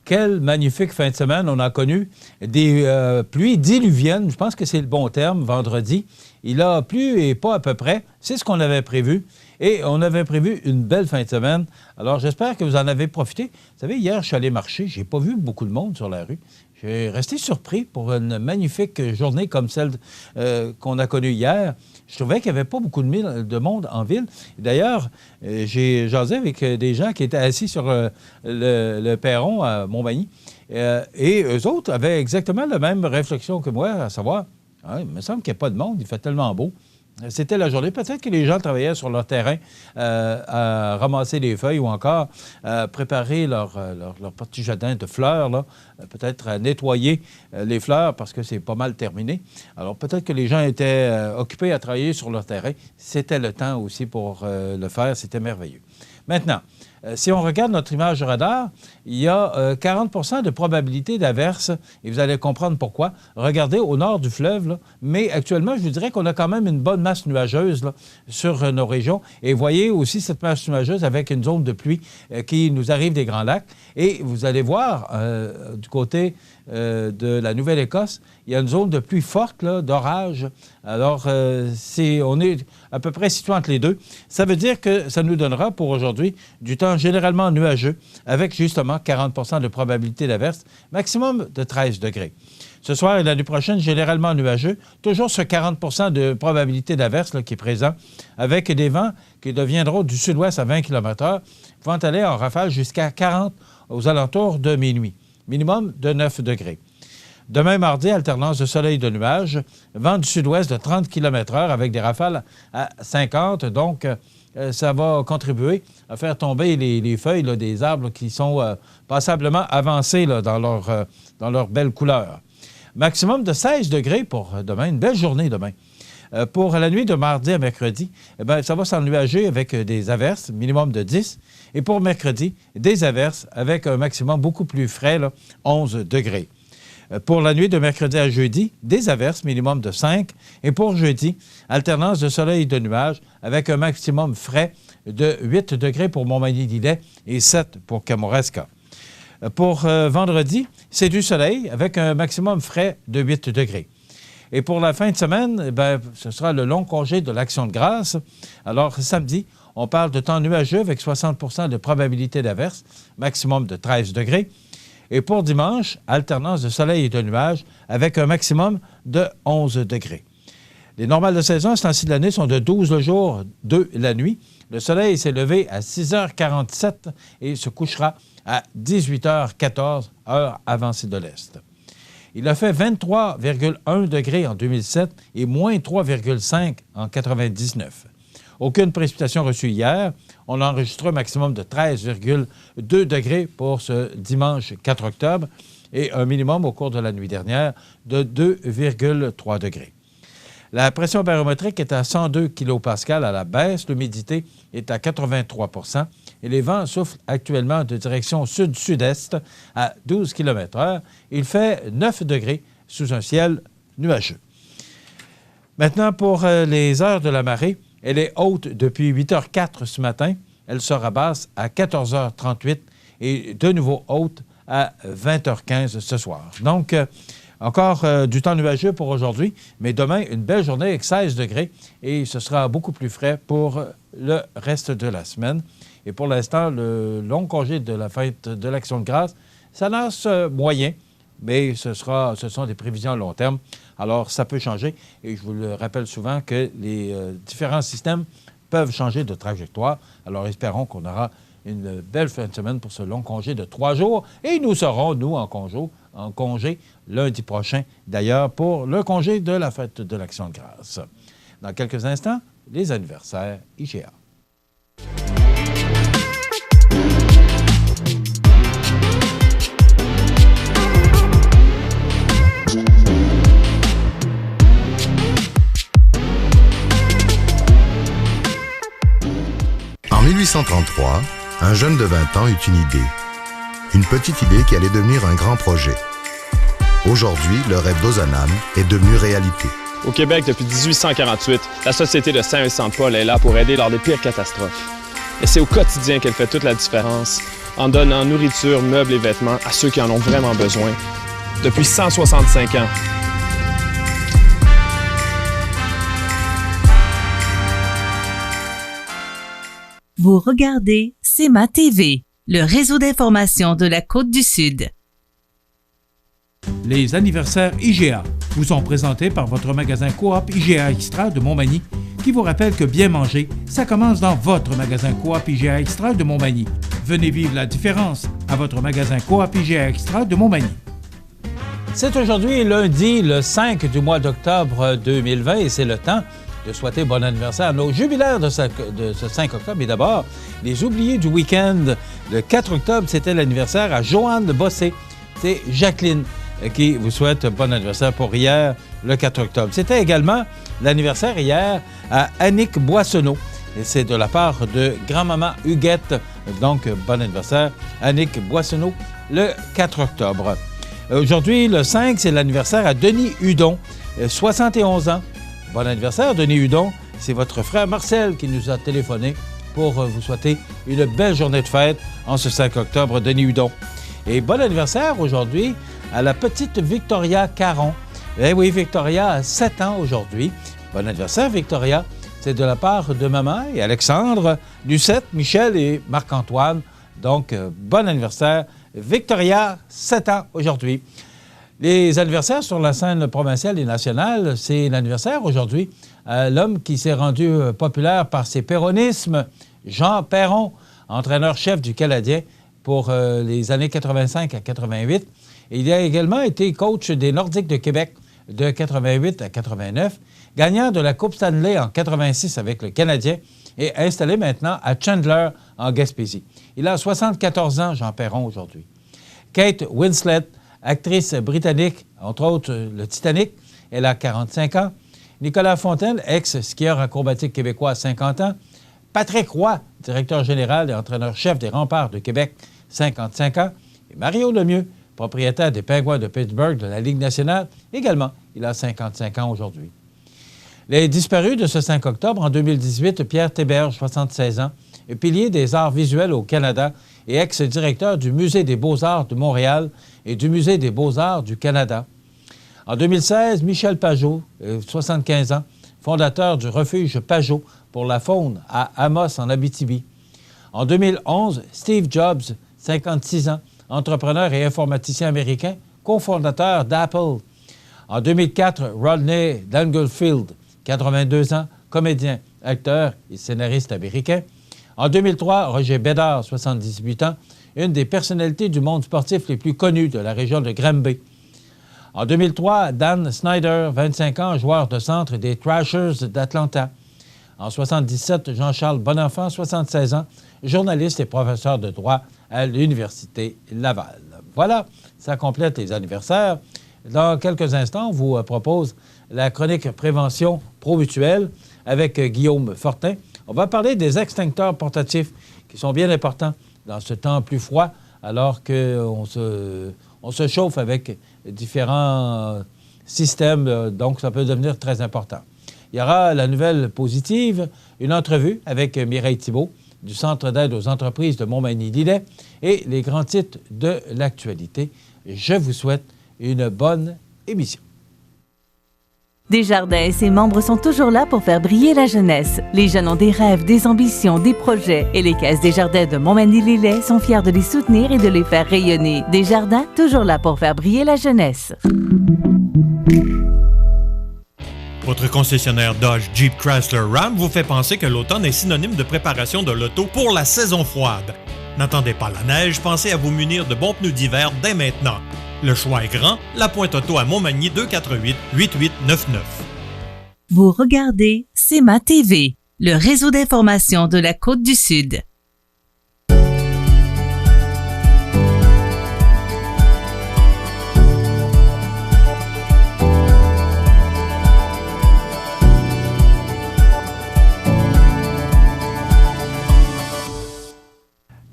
Quelle magnifique fin de semaine. On a connu des pluies diluviennes. Je pense que c'est le bon terme, vendredi. Il a plu et pas à peu près. C'est ce qu'on avait prévu. Et on avait prévu une belle fin de semaine. Alors, j'espère que vous en avez profité. Vous savez, hier, je suis allé marcher. J'ai pas vu beaucoup de monde sur la rue. J'ai resté surpris pour une magnifique journée comme celle qu'on a connue hier. Je trouvais qu'il n'y avait pas beaucoup de monde en ville. D'ailleurs, j'ai jasé avec des gens qui étaient assis sur le perron à Montmagny. Et eux autres avaient exactement la même réflexion que moi, à savoir, il me semble qu'il n'y a pas de monde, il fait tellement beau. C'était la journée. Peut-être que les gens travaillaient sur leur terrain à ramasser les feuilles ou encore à préparer leur petit jardin de fleurs, là. Peut-être à nettoyer les fleurs parce que c'est pas mal terminé. Alors peut-être que les gens étaient occupés à travailler sur leur terrain. C'était le temps aussi pour le faire. C'était merveilleux. Maintenant, si on regarde notre image de radar, il y a 40 de probabilité d'averse, et vous allez comprendre pourquoi. Regardez au nord du fleuve, là, mais actuellement, je vous dirais qu'on a quand même une bonne masse nuageuse là, sur nos régions. Et voyez aussi cette masse nuageuse avec une zone de pluie qui nous arrive des Grands Lacs. Et vous allez voir, du côté de la Nouvelle-Écosse, il y a une zone de pluie forte, là, d'orage. Alors, on est à peu près situé entre les deux. Ça veut dire que ça nous donnera pour aujourd'hui du temps généralement nuageux avec justement 40 de probabilité d'averse, maximum de 13 degrés. Ce soir et la nuit prochaine, généralement nuageux, toujours ce 40 de probabilité d'averse là, qui est présent, avec des vents qui deviendront du sud-ouest à 20 km/h, vont aller en rafale jusqu'à 40 aux alentours de minuit, minimum de 9 degrés. Demain, mardi, alternance de soleil et de nuages, vent du sud-ouest de 30 km/h avec des rafales à 50, donc ça va contribuer à faire tomber les feuilles là, des arbres là, qui sont passablement avancés là, dans leur belle couleur. Maximum de 16 degrés pour demain, une belle journée demain. Pour la nuit de mardi à mercredi, ça va s'ennuager avec des averses, minimum de 10. Et pour mercredi, des averses avec un maximum beaucoup plus frais, là, 11 degrés. Pour la nuit de mercredi à jeudi, des averses, minimum de 5. Et pour jeudi, alternance de soleil et de nuages avec un maximum frais de 8 degrés pour Montmagny-Lillet et 7 pour Kamouraska. Pour vendredi, c'est du soleil avec un maximum frais de 8 degrés. Et pour la fin de semaine, ce sera le long congé de l'Action de grâce. Alors, samedi, on parle de temps nuageux avec 60 de probabilité d'averse, maximum de 13 degrés. Et pour dimanche, alternance de soleil et de nuages avec un maximum de 11 degrés. Les normales de saison, ce temps-ci de l'année, sont de 12 le jour, 2 la nuit. Le soleil s'est levé à 6h47 et se couchera à 18h14, heure avancée de l'Est. Il a fait 23,1 degrés en 2007 et moins 3,5 en 99. Aucune précipitation reçue hier. On a enregistré un maximum de 13,2 degrés pour ce dimanche 4 octobre et un minimum au cours de la nuit dernière de 2,3 degrés. La pression barométrique est à 102 kPa à la baisse. L'humidité est à 83 % et les vents soufflent actuellement de direction sud-sud-est à 12 km/h. Il fait 9 degrés sous un ciel nuageux. Maintenant, pour les heures de la marée, elle est haute depuis 8h04 ce matin. Elle sera basse à 14h38 et de nouveau haute à 20h15 ce soir. Donc, encore du temps nuageux pour aujourd'hui, mais demain, une belle journée avec 16 degrés et ce sera beaucoup plus frais pour le reste de la semaine. Et pour l'instant, le long congé de la fête de l'Action de grâce s'annonce moyen, mais ce sont des prévisions à long terme. Alors, ça peut changer et je vous le rappelle souvent que les différents systèmes peuvent changer de trajectoire. Alors, espérons qu'on aura une belle fin de semaine pour ce long congé de 3 jours et nous serons, nous, en congé lundi prochain, d'ailleurs, pour le congé de la fête de l'Action de grâce. Dans quelques instants, les anniversaires IGA. En En 1833, un jeune de 20 ans eut une idée. Une petite idée qui allait devenir un grand projet. Aujourd'hui, le rêve d'Ozanam est devenu réalité. Au Québec, depuis 1848, la Société de Saint-Vincent-de-Paul est là pour aider lors des pires catastrophes. Et c'est au quotidien qu'elle fait toute la différence, en donnant nourriture, meubles et vêtements à ceux qui en ont vraiment besoin. Depuis 165 ans. Vous regardez CEMA TV, le réseau d'information de la Côte-du-Sud. Les anniversaires IGA vous sont présentés par votre magasin Coop IGA Extra de Montmagny, qui vous rappelle que bien manger, ça commence dans votre magasin Coop IGA Extra de Montmagny. Venez vivre la différence à votre magasin Coop IGA Extra de Montmagny. C'est aujourd'hui lundi, le 5 du mois d'octobre 2020, et c'est le temps de souhaiter bon anniversaire à nos jubilaires de ce 5 octobre. Et d'abord, les oubliés du week-end. Le 4 octobre, c'était l'anniversaire à Joanne Bossé. C'est Jacqueline qui vous souhaite bon anniversaire pour hier, le 4 octobre. C'était également l'anniversaire hier à Annick Boissonneau. Et c'est de la part de grand-maman Huguette. Donc, bon anniversaire, Annick Boissonneau, le 4 octobre. Aujourd'hui, le 5, c'est l'anniversaire à Denis Hudon, 71 ans. Bon anniversaire, Denis Hudon. C'est votre frère Marcel qui nous a téléphoné pour vous souhaiter une belle journée de fête en ce 5 octobre, Denis Hudon. Et bon anniversaire aujourd'hui à la petite Victoria Caron. Eh oui, Victoria a 7 ans aujourd'hui. Bon anniversaire, Victoria. C'est de la part de maman et Alexandre, Lucette, Michel et Marc-Antoine. Donc, bon anniversaire, Victoria, 7 ans aujourd'hui. Les anniversaires sur la scène provinciale et nationale, c'est l'anniversaire aujourd'hui à l'homme qui s'est rendu populaire par ses péronismes, Jean Perron, entraîneur-chef du Canadien pour les années 85 à 88. Et il a également été coach des Nordiques de Québec de 88 à 89, gagnant de la Coupe Stanley en 86 avec le Canadien et installé maintenant à Chandler en Gaspésie. Il a 74 ans, Jean Perron, aujourd'hui. Kate Winslet, actrice britannique, entre autres le Titanic, elle a 45 ans. Nicolas Fontaine, ex-skieur acrobatique québécois, 50 ans. Patrick Roy, directeur général et entraîneur-chef des Remparts de Québec, 55 ans. Et Mario Lemieux, propriétaire des Penguins de Pittsburgh de la Ligue nationale, également, il a 55 ans aujourd'hui. Les disparus de ce 5 octobre, en 2018, Pierre Théberge, 76 ans, pilier des arts visuels au Canada et ex-directeur du Musée des beaux-arts de Montréal et du Musée des beaux-arts du Canada. En 2016, Michel Pajot, 75 ans, fondateur du refuge Pajot pour la faune à Amos, en Abitibi. En 2011, Steve Jobs, 56 ans, entrepreneur et informaticien américain, cofondateur d'Apple. En 2004, Rodney Dangerfield, 82 ans, comédien, acteur et scénariste américain. En 2003, Roger Bédard, 78 ans, une des personnalités du monde sportif les plus connues de la région de Granby. En 2003, Dan Snyder, 25 ans, joueur de centre des Thrashers d'Atlanta. En 1977, Jean-Charles Bonenfant, 76 ans, journaliste et professeur de droit à l'Université Laval. Voilà, ça complète les anniversaires. Dans quelques instants, on vous propose la chronique Prévention Pro-Mutuelle avec Guillaume Fortin. On va parler des extincteurs portatifs qui sont bien importants dans ce temps plus froid, alors qu'on se chauffe avec différents systèmes, donc ça peut devenir très important. Il y aura la nouvelle positive, une entrevue avec Mireille Thibault du Centre d'aide aux entreprises de Montmagny-Lillet et les grands titres de l'actualité. Je vous souhaite une bonne émission. Desjardins et ses membres sont toujours là pour faire briller la jeunesse. Les jeunes ont des rêves, des ambitions, des projets et les Caisses Desjardins de Montmagny-Lillet sont fiers de les soutenir et de les faire rayonner. Desjardins, toujours là pour faire briller la jeunesse. Votre concessionnaire Dodge, Jeep, Chrysler, Ram vous fait penser que l'automne est synonyme de préparation de l'auto pour la saison froide. N'attendez pas la neige, pensez à vous munir de bons pneus d'hiver dès maintenant. Le choix est grand, la Pointe Auto à Montmagny 248-8899. Vous regardez CEMA TV, le réseau d'information de la Côte-du-Sud.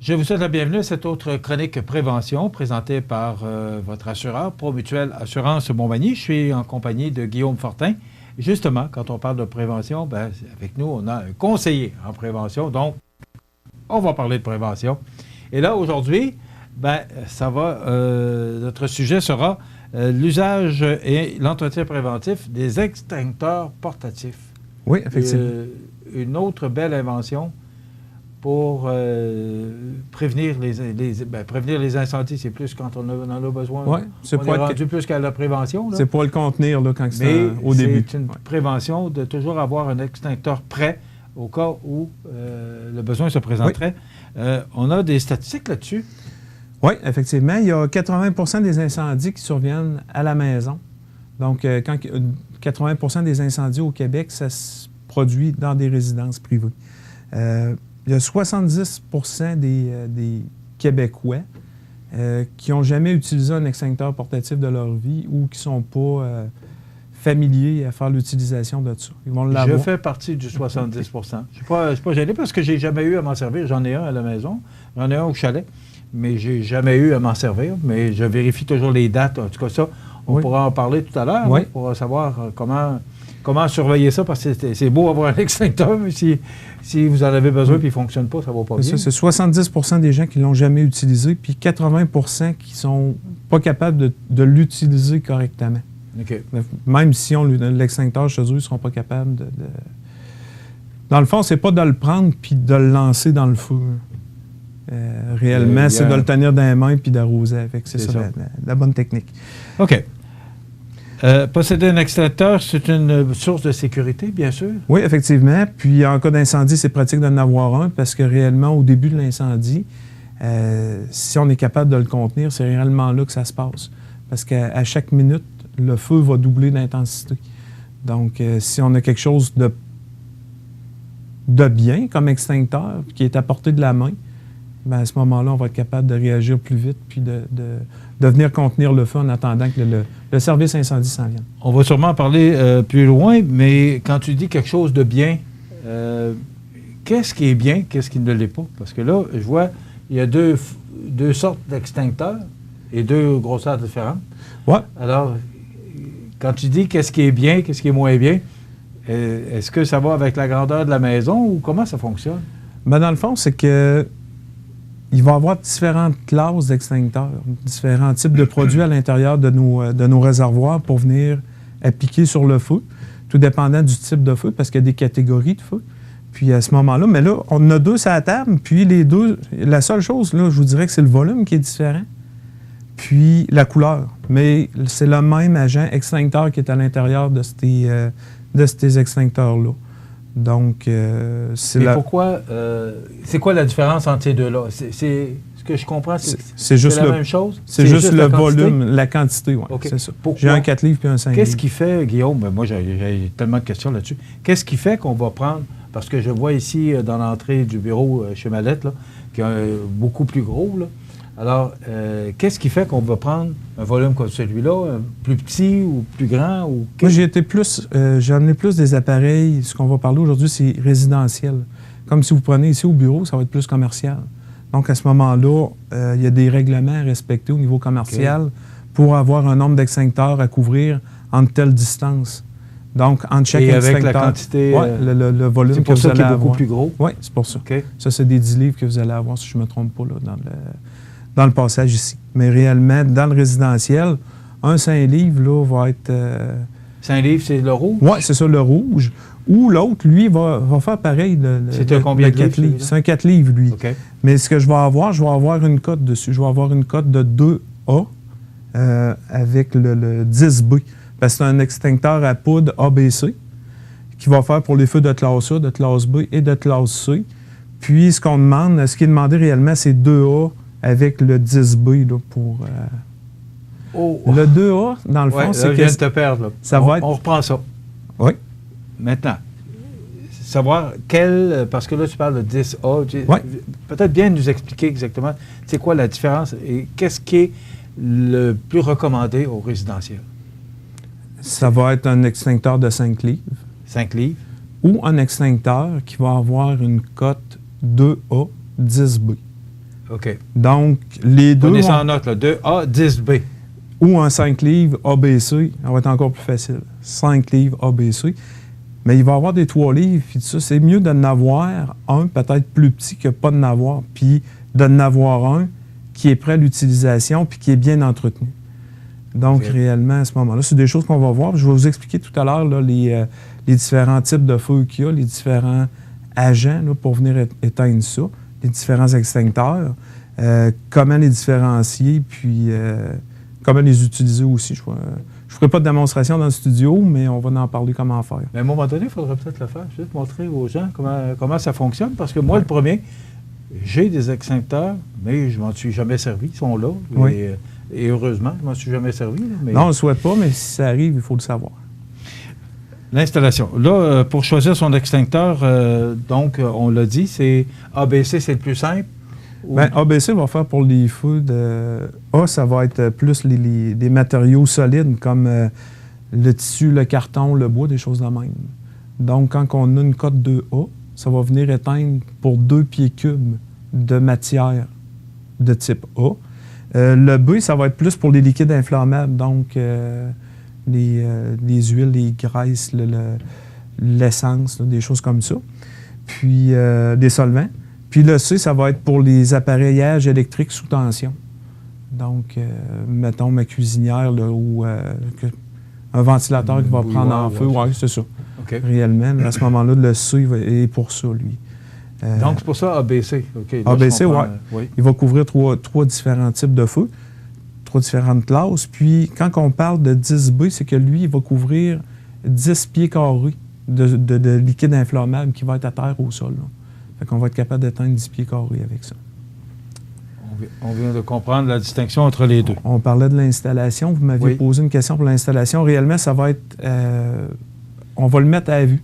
Je vous souhaite la bienvenue à cette autre chronique prévention présentée par votre assureur, ProMutuelle Assurance Montmagny. Je suis en compagnie de Guillaume Fortin. Et justement, quand on parle de prévention, ben, avec nous, on a un conseiller en prévention. Donc, on va parler de prévention. Et là, aujourd'hui, ben, notre sujet sera l'usage et l'entretien préventif des extincteurs portatifs. Oui, effectivement. Une autre belle invention pour prévenir les incendies. C'est plus quand on en a besoin. Oui, c'est rendu plus qu'à la prévention. Là. C'est pour le contenir là, quand c'est au début. C'est une prévention de toujours avoir un extincteur prêt au cas où le besoin se présenterait. Oui. On a des statistiques là-dessus. Oui, effectivement. Il y a 80 des incendies qui surviennent à la maison. Donc, 80 des incendies au Québec, ça se produit dans des résidences privées. Il y a 70 des Québécois qui n'ont jamais utilisé un extincteur portatif de leur vie ou qui ne sont pas familiers à faire l'utilisation de ça. Ils vont l'avoir. Je fais partie du 70 Je ne suis pas gêné parce que je n'ai jamais eu à m'en servir. J'en ai un à la maison, j'en ai un au chalet, mais je n'ai jamais eu à m'en servir. Mais je vérifie toujours les dates. En tout cas, ça, on pourra en parler tout à l'heure pour savoir comment surveiller ça, parce que c'est beau avoir un extincteur, mais si vous en avez besoin et qu'il ne fonctionne pas, ça ne va pas bien. C'est 70 des gens qui ne l'ont jamais utilisé, puis 80 qui ne sont pas capables de l'utiliser correctement. Okay. Même si on l'extincteur chez eux, ils ne seront pas capables de... Dans le fond, c'est pas de le prendre puis de le lancer dans le feu. Réellement, c'est de le tenir dans les mains puis d'arroser avec. C'est ça. La bonne technique. OK. Posséder un extincteur, c'est une source de sécurité, bien sûr? Oui, effectivement. Puis, en cas d'incendie, c'est pratique d'en avoir un parce que réellement, au début de l'incendie, si on est capable de le contenir, c'est réellement là que ça se passe. Parce qu'à chaque minute, le feu va doubler d'intensité. Donc, si on a quelque chose de bien comme extincteur qui est à portée de la main, bien, à ce moment-là, on va être capable de réagir plus vite puis de venir contenir le feu en attendant que le service incendie s'en vienne. On va sûrement en parler plus loin, mais quand tu dis quelque chose de bien, qu'est-ce qui est bien, qu'est-ce qui ne l'est pas? Parce que là, je vois, il y a deux sortes d'extincteurs et deux grosseurs différentes. Ouais. Alors, quand tu dis qu'est-ce qui est bien, qu'est-ce qui est moins bien, est-ce que ça va avec la grandeur de la maison ou comment ça fonctionne? Bien, dans le fond, c'est que il va y avoir différentes classes d'extincteurs, différents types de produits à l'intérieur de nos réservoirs pour venir appliquer sur le feu, tout dépendant du type de feu, parce qu'il y a des catégories de feu. Puis à ce moment-là, mais là, on en a deux sur la table, puis les deux, la seule chose, là, je vous dirais que c'est le volume qui est différent, puis la couleur. Mais c'est le même agent extincteur qui est à l'intérieur de ces extincteurs-là. Donc, c'est pourquoi... c'est quoi la différence entre ces deux-là? Ce que je comprends, c'est juste la même chose? C'est juste le volume, la quantité, oui. Okay. C'est ça. J'ai un 4 livres puis un 5 livres. Qu'est-ce qui fait, Guillaume, ben moi j'ai tellement de questions là-dessus, qu'est-ce qui fait qu'on va prendre... Parce que je vois ici, dans l'entrée du bureau chez Mallette, là, qui est beaucoup plus gros, là. Alors, qu'est-ce qui fait qu'on va prendre un volume comme celui-là, plus petit ou plus grand? Moi, j'ai amené plus des appareils. Ce qu'on va parler aujourd'hui, c'est résidentiel. Comme si vous prenez ici au bureau, ça va être plus commercial. Donc, à ce moment-là, il y a des règlements à respecter au niveau commercial pour avoir un nombre d'extincteurs à couvrir entre telle distance. Donc, entre chaque extincteur... avec la quantité... Oui, le volume que vous allez avoir. C'est pour ça qu'il est beaucoup plus gros? Oui, c'est pour ça. Okay. Ça, c'est des 10 livres que vous allez avoir, si je ne me trompe pas, là, dans le passage ici. Mais réellement, dans le résidentiel, un 5 livres, là, va être... 5 livres, c'est le rouge? Oui, c'est ça, le rouge. Ou l'autre, lui, va faire pareil. C'est combien de 4 livres? C'est un 4 livres, lui. Okay. Mais ce que je vais avoir une cote dessus. Je vais avoir une cote de 2A avec le 10B. Parce que c'est un extincteur à poudre ABC qui va faire pour les feux de classe A, de classe B et de classe C. Puis, ce qui est demandé réellement, c'est 2A avec le 10B là, pour... Le 2A, dans le fond, c'est que... Je viens de te perdre. Là. Ça va être... On reprend ça. Oui. Maintenant, savoir quel... Parce que là, tu parles de 10A. Oui. Peut-être bien nous expliquer exactement c'est quoi la différence et qu'est-ce qui est le plus recommandé au résidentiel? Ça va être un extincteur de 5 livres. 5 livres. Ou un extincteur qui va avoir une cote 2A 10B. OK. Donc, les deux... Prenez ça en note, là. 2A, 10B. Ou un 5 livres ABC, ça va être encore plus facile. 5 livres ABC. Mais il va y avoir des 3 livres, puis ça, c'est mieux d'en avoir un peut-être plus petit que pas d'en avoir, puis d'en avoir un qui est prêt à l'utilisation, puis qui est bien entretenu. Donc, réellement, à ce moment-là, c'est des choses qu'on va voir. Je vais vous expliquer tout à l'heure là, les différents types de feux qu'il y a, les différents agents là, pour venir éteindre ça, les différents extincteurs, comment les différencier, puis comment les utiliser aussi. Je ne ferai pas de démonstration dans le studio, mais on va en parler comment faire. Mais à un moment donné, il faudrait peut-être le faire, juste montrer aux gens comment ça fonctionne, parce que moi, le premier, j'ai des extincteurs, mais je ne m'en suis jamais servi. Ils sont là. Oui. Et heureusement, je ne m'en suis jamais servi. Là, mais... Non, on ne le souhaite pas, mais si ça arrive, il faut le savoir. L'installation. Là, pour choisir son extincteur, donc, on l'a dit, c'est ABC, c'est le plus simple. Bien, ABC va faire pour les feux de A, ça va être plus des matériaux solides comme le tissu, le carton, le bois, des choses de même. Donc, quand on a une cote 2A, ça va venir éteindre pour 2 pieds cubes de matière de type A. Le B, ça va être plus pour les liquides inflammables, donc les huiles, les graisses, l'essence, des choses comme ça. Puis des solvants. Puis le C, ça va être pour les appareillages électriques sous tension. Donc, mettons ma cuisinière là, ou un ventilateur qui va prendre en feu. Oui, c'est ça. Okay. Réellement, à ce moment-là, le C est pour ça, lui. Donc, c'est pour ça ABC. Okay, là, ABC, oui. Il va couvrir trois différents types de feux, 3 différentes classes. Puis, quand on parle de 10B, c'est que lui, il va couvrir 10 pieds carrés de liquide inflammable qui va être à terre au sol. Là. Fait qu'on va être capable d'atteindre 10 pieds carrés avec ça. On vient de comprendre la distinction entre les deux. On parlait de l'installation. Vous m'aviez posé une question pour l'installation. Réellement, ça va être... on va le mettre à vue.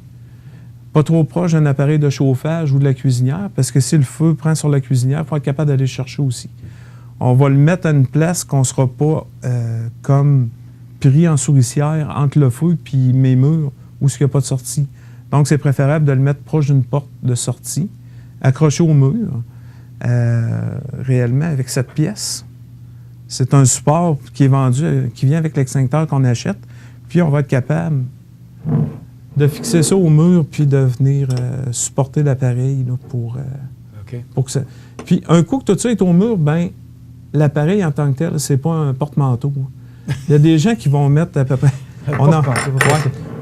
Pas trop proche d'un appareil de chauffage ou de la cuisinière, parce que si le feu prend sur la cuisinière, il faut être capable d'aller le chercher aussi. On va le mettre à une place qu'on ne sera pas comme pris en souricière entre le feu et mes murs où il n'y a pas de sortie. Donc, c'est préférable de le mettre proche d'une porte de sortie, accroché au mur, réellement, avec cette pièce. C'est un support qui est vendu, qui vient avec l'extincteur qu'on achète, puis on va être capable de fixer ça au mur, puis de venir supporter l'appareil là, pour que ça... Puis, un coup que tout ça est au mur, bien, l'appareil en tant que tel, c'est pas un porte-manteau. Il y a des gens qui vont mettre à peu près...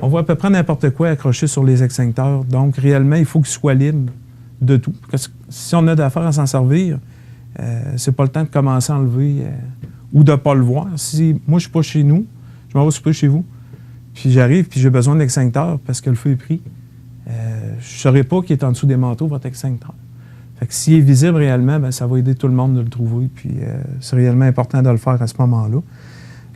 On voit à peu près n'importe quoi accroché sur les extincteurs. Donc, réellement, il faut qu'il soit libre de tout. Parce que si on a d'affaires à s'en servir, c'est pas le temps de commencer à enlever ou de ne pas le voir. Si moi, je suis pas chez nous, je m'en vais souper chez vous, puis j'arrive, puis j'ai besoin d'extincteur parce que le feu est pris, je ne saurais pas qu'il est en dessous des manteaux, votre extincteur. Fait que s'il est visible réellement, bien, ça va aider tout le monde de le trouver, puis c'est réellement important de le faire à ce moment-là.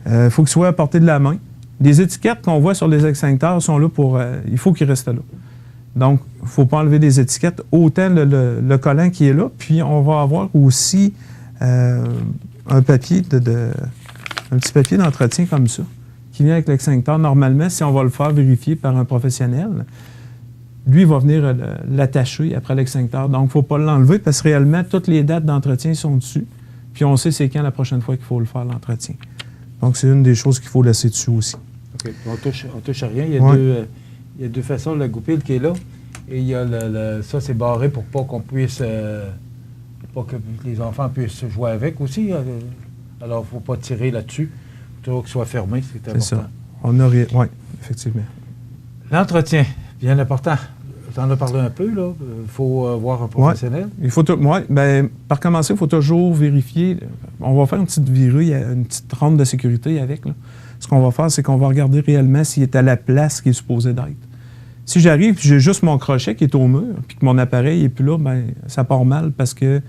Il faut qu'il soit à portée de la main. Les étiquettes qu'on voit sur les extincteurs sont là pour... il faut qu'ils restent là. Donc, il ne faut pas enlever des étiquettes. Autant le collant qui est là, puis on va avoir aussi un papier un petit papier d'entretien comme ça, qui vient avec l'extincteur. Normalement, si on va le faire vérifier par un professionnel, lui, il va venir l'attacher après l'extincteur. Donc, il ne faut pas l'enlever parce que réellement, toutes les dates d'entretien sont dessus. Puis on sait c'est quand la prochaine fois qu'il faut le faire, l'entretien. Donc, c'est une des choses qu'il faut laisser dessus aussi. OK. On touche à rien. Il y a deux façons. Le goupil qui est là, et il y a ça, c'est barré pour pas qu'on puisse... pas que les enfants puissent jouer avec aussi. Alors, il ne faut pas tirer là-dessus. Il faut toujours qu'il soit fermé, c'est important. C'est ça. Oui, effectivement. L'entretien, bien important. Tu en as parlé un peu, là. Il faut voir un professionnel. Par commencer, il faut toujours vérifier. On va faire une petite virée, une petite ronde de sécurité avec. Là. Ce qu'on va faire, c'est qu'on va regarder réellement s'il est à la place qu'il est supposé d'être. Si j'arrive et j'ai juste mon crochet qui est au mur, puis que mon appareil n'est plus là, bien, ça part mal parce que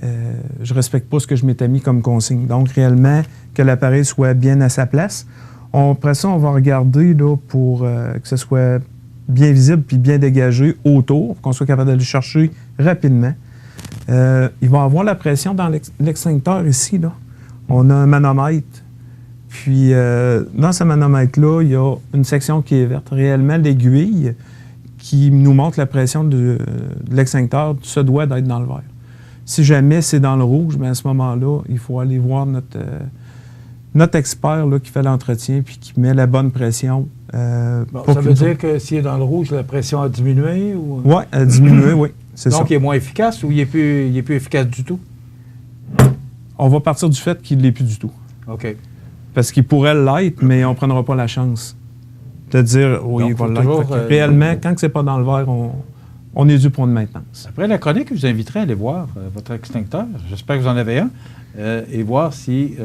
je ne respecte pas ce que je m'étais mis comme consigne. Donc, réellement, que l'appareil soit bien à sa place. Après ça, on va regarder là, pour que ce soit bien visible puis bien dégagé autour, qu'on soit capable d'aller chercher rapidement. Il va avoir la pression dans l'extincteur ici. Là. On a un manomètre. Puis, dans ce manomètre-là, il y a une section qui est verte. Réellement, l'aiguille qui nous montre la pression de l'extincteur se doit d'être dans le vert. Si jamais c'est dans le rouge, bien à ce moment-là, il faut aller voir notre expert là, qui fait l'entretien puis qui met la bonne pression. Ça veut dire que s'il est dans le rouge, la pression a diminué? Oui, elle a diminué, oui. C'est ça. Donc, il est moins efficace ou il n'est plus efficace du tout? On va partir du fait qu'il ne l'est plus du tout. OK. Parce qu'il pourrait l'être, mais on ne prendra pas la chance de dire oui, il va l'être. Réellement, quand ce n'est pas dans le vert, on est dû pour une maintenance. Après la chronique, je vous inviterai à aller voir votre extincteur. J'espère que vous en avez un. Et voir si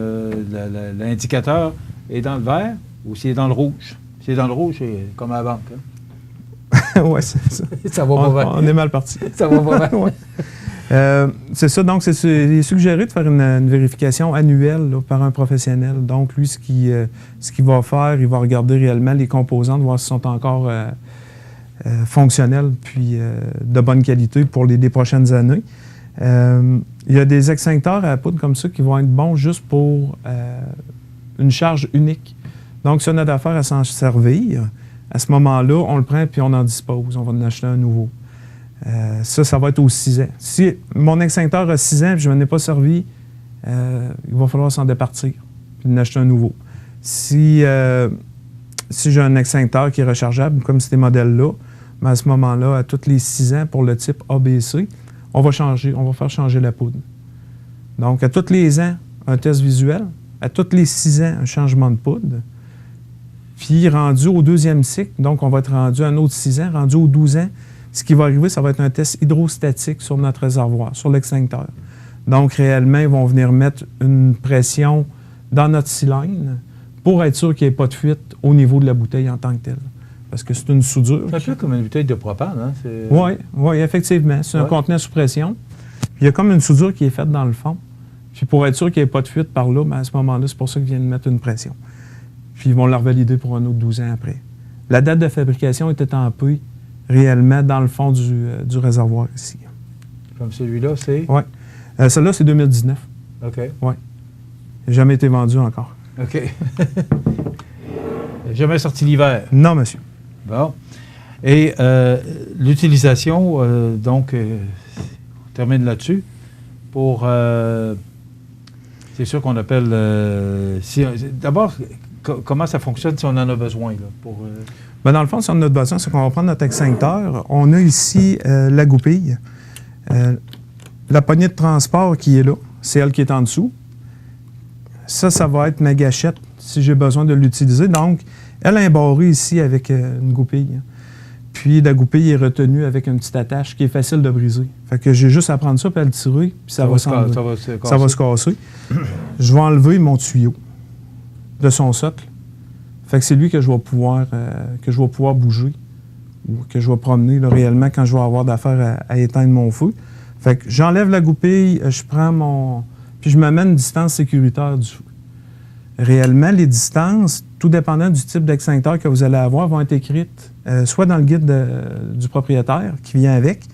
l'indicateur est dans le vert ou s'il est dans le rouge. S'il est dans le rouge, c'est comme à la banque. Hein? Oui, c'est ça. Ça va pas bien. On est mal parti. Ça va pas bien. Ouais. C'est ça. Donc, il est suggéré de faire une vérification annuelle là, par un professionnel. Donc, lui, ce qu'il va faire, il va regarder réellement les composantes, voir si sont encore fonctionnels puis de bonne qualité pour les prochaines années. Il y a des extincteurs à poudre comme ça qui vont être bons juste pour une charge unique. Donc, si on a d'affaires à s'en servir, à ce moment-là, on le prend puis on en dispose. On va en acheter un nouveau. Ça va être aux 6 ans. Si mon extincteur a 6 ans et je ne m'en ai pas servi, il va falloir s'en départir puis en acheter un nouveau. Si j'ai un extincteur qui est rechargeable, comme ces modèles-là, mais à ce moment-là, à tous les 6 ans pour le type ABC, on va faire changer la poudre. Donc, à tous les ans, un test visuel. À tous les 6 ans, un changement de poudre. Puis, rendu au 2e cycle, donc on va être rendu à un autre 6 ans, rendu au 12 ans, ce qui va arriver, ça va être un test hydrostatique sur notre réservoir, sur l'extincteur. Donc, réellement, ils vont venir mettre une pression dans notre cylindre pour être sûr qu'il n'y ait pas de fuite au niveau de la bouteille en tant que telle. Parce que c'est une soudure. C'est un peu comme une bouteille de propane, hein? Oui, effectivement. C'est un contenant sous pression. Puis il y a comme une soudure qui est faite dans le fond. Puis pour être sûr qu'il n'y ait pas de fuite par là, bien à ce moment-là, c'est pour ça qu'ils viennent mettre une pression. Puis ils vont la revalider pour un autre 12 ans après. La date de fabrication est étampée réellement dans le fond du réservoir ici. Comme celui-là, c'est? Oui. Celui-là, c'est 2019. OK. Oui. Il n'a jamais été vendu encore. OK. Jamais sorti l'hiver? Non, monsieur. Bon. Et l'utilisation, donc, on termine là-dessus. Pour. C'est sûr qu'on appelle. D'abord, comment ça fonctionne si on en a besoin? Là, Bien, dans le fond, si on en a besoin, c'est qu'on va prendre notre extincteur. On a ici la goupille. La poignée de transport qui est là, c'est elle qui est en dessous. Ça va être ma gâchette si j'ai besoin de l'utiliser. Donc, elle est embarrée ici avec une goupille. Puis la goupille est retenue avec une petite attache qui est facile de briser. Fait que j'ai juste à prendre ça et à le tirer, puis ça va se casser. Je vais enlever mon tuyau de son socle. Fait que c'est lui que je vais pouvoir bouger ou que je vais promener là, réellement quand je vais avoir d'affaires à éteindre mon feu. Fait que j'enlève la goupille, je prends puis je me mets une distance sécuritaire du feu. Réellement, les distances, tout dépendant du type d'extincteur que vous allez avoir, vont être écrites soit dans le guide du propriétaire qui vient avec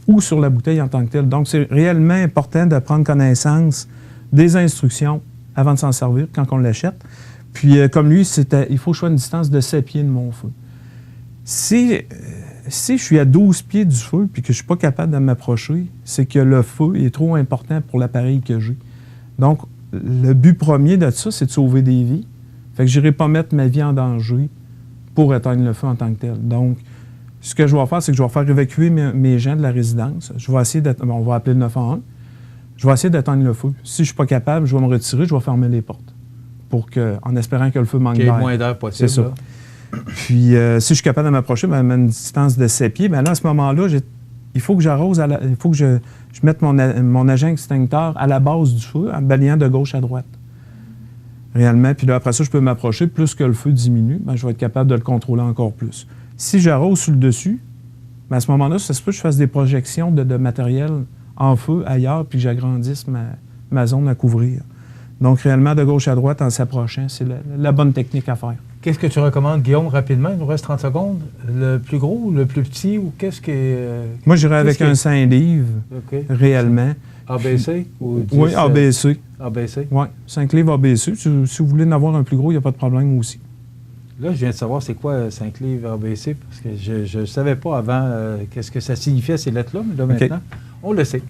ou sur la bouteille en tant que telle. Donc, c'est réellement important de prendre connaissance des instructions avant de s'en servir quand on l'achète. Puis, comme lui, il faut que je sois à une distance de 7 pieds de mon feu. Si je suis à 12 pieds du feu et que je ne suis pas capable de m'approcher, c'est que le feu est trop important pour l'appareil que j'ai. Donc, le but premier de ça, c'est de sauver des vies. Fait que je n'irai pas mettre ma vie en danger pour éteindre le feu en tant que tel. Donc, ce que je vais faire, c'est que je vais faire évacuer mes gens de la résidence. Je vais essayer on va appeler le 911. Je vais essayer d'éteindre le feu. Si je ne suis pas capable, je vais me retirer, je vais fermer les portes. En espérant que le feu manque d'air. Qu'il y ait moins d'air possible. C'est ça. Puis, si je suis capable de m'approcher, à une distance de 7 pieds, bien là, à ce moment-là, il faut que j'arrose, il faut que je mette mon agent extincteur à la base du feu, en balayant de gauche à droite. Réellement. Puis là, après ça, je peux m'approcher. Plus que le feu diminue, bien, je vais être capable de le contrôler encore plus. Si j'arrose sur le dessus, bien, à ce moment-là, ça se peut que je fasse des projections de matériel en feu ailleurs, puis que j'agrandisse ma zone à couvrir. Donc, réellement, de gauche à droite, en s'approchant, c'est la bonne technique à faire. Qu'est-ce que tu recommandes, Guillaume, rapidement? Il nous reste 30 secondes. Le plus gros ou le plus petit? Ou qu'est-ce qui est... Moi, j'irais avec un 5 livres, réellement. ABC? Ou 10, oui, ABC. ABC? Oui, 5 livres ABC. Si vous voulez en avoir un plus gros, il n'y a pas de problème aussi. Là, je viens de savoir c'est quoi 5 livres ABC, parce que je ne savais pas avant qu'est-ce que ça signifiait, ces lettres-là, mais là, maintenant, on le sait.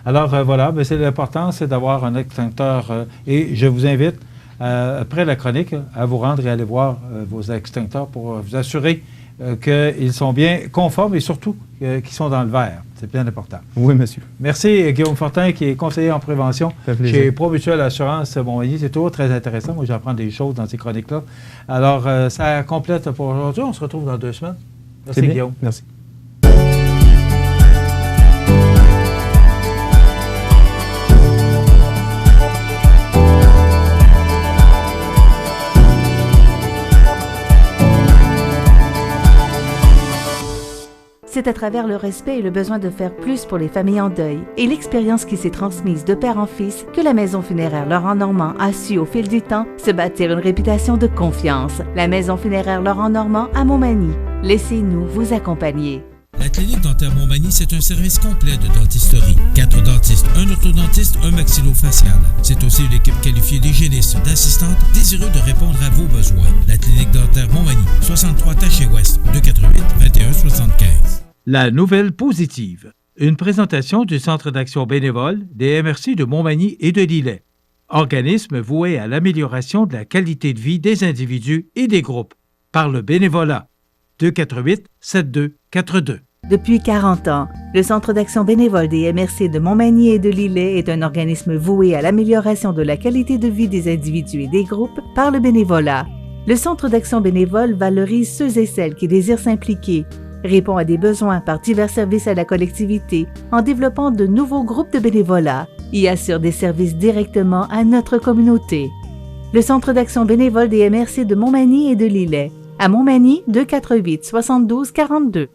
Alors voilà, c'est l'important, c'est d'avoir un extincteur. Et je vous invite, après la chronique, à vous rendre et aller voir vos extincteurs pour vous assurer qu'ils sont bien conformes et surtout qu'ils sont dans le vert. C'est bien important. Oui, monsieur. Merci, Guillaume Fortin, qui est conseiller en prévention chez Promutuelle Assurance Montmagny. C'est toujours très intéressant. Moi, j'apprends des choses dans ces chroniques-là. Alors, ça complète pour aujourd'hui. On se retrouve dans 2 semaines. Merci, Guillaume. Merci. C'est à travers le respect et le besoin de faire plus pour les familles en deuil et l'expérience qui s'est transmise de père en fils que la Maison funéraire Laurent Normand a su au fil du temps se bâtir une réputation de confiance. La Maison funéraire Laurent Normand à Montmagny. Laissez-nous vous accompagner. La clinique dentaire Montmagny, c'est un service complet de dentisterie. 4 dentistes, un orthodontiste, un maxillofacial. C'est aussi une équipe qualifiée d'hygiénistes, d'assistantes, désireux de répondre à vos besoins. La clinique dentaire Montmagny, 63 Taché-Ouest, 248-2175. La nouvelle positive. Une présentation du Centre d'action bénévole des MRC de Montmagny et de Lillet. Organisme voué à l'amélioration de la qualité de vie des individus et des groupes par le bénévolat. 248-7242. Depuis 40 ans, le Centre d'action bénévole des MRC de Montmagny et de Lillet est un organisme voué à l'amélioration de la qualité de vie des individus et des groupes par le bénévolat. Le Centre d'action bénévole valorise ceux et celles qui désirent s'impliquer, répond à des besoins par divers services à la collectivité en développant de nouveaux groupes de bénévolat et assure des services directement à notre communauté. Le Centre d'action bénévole des MRC de Montmagny et de Lillet. À Montmagny, 248-7242.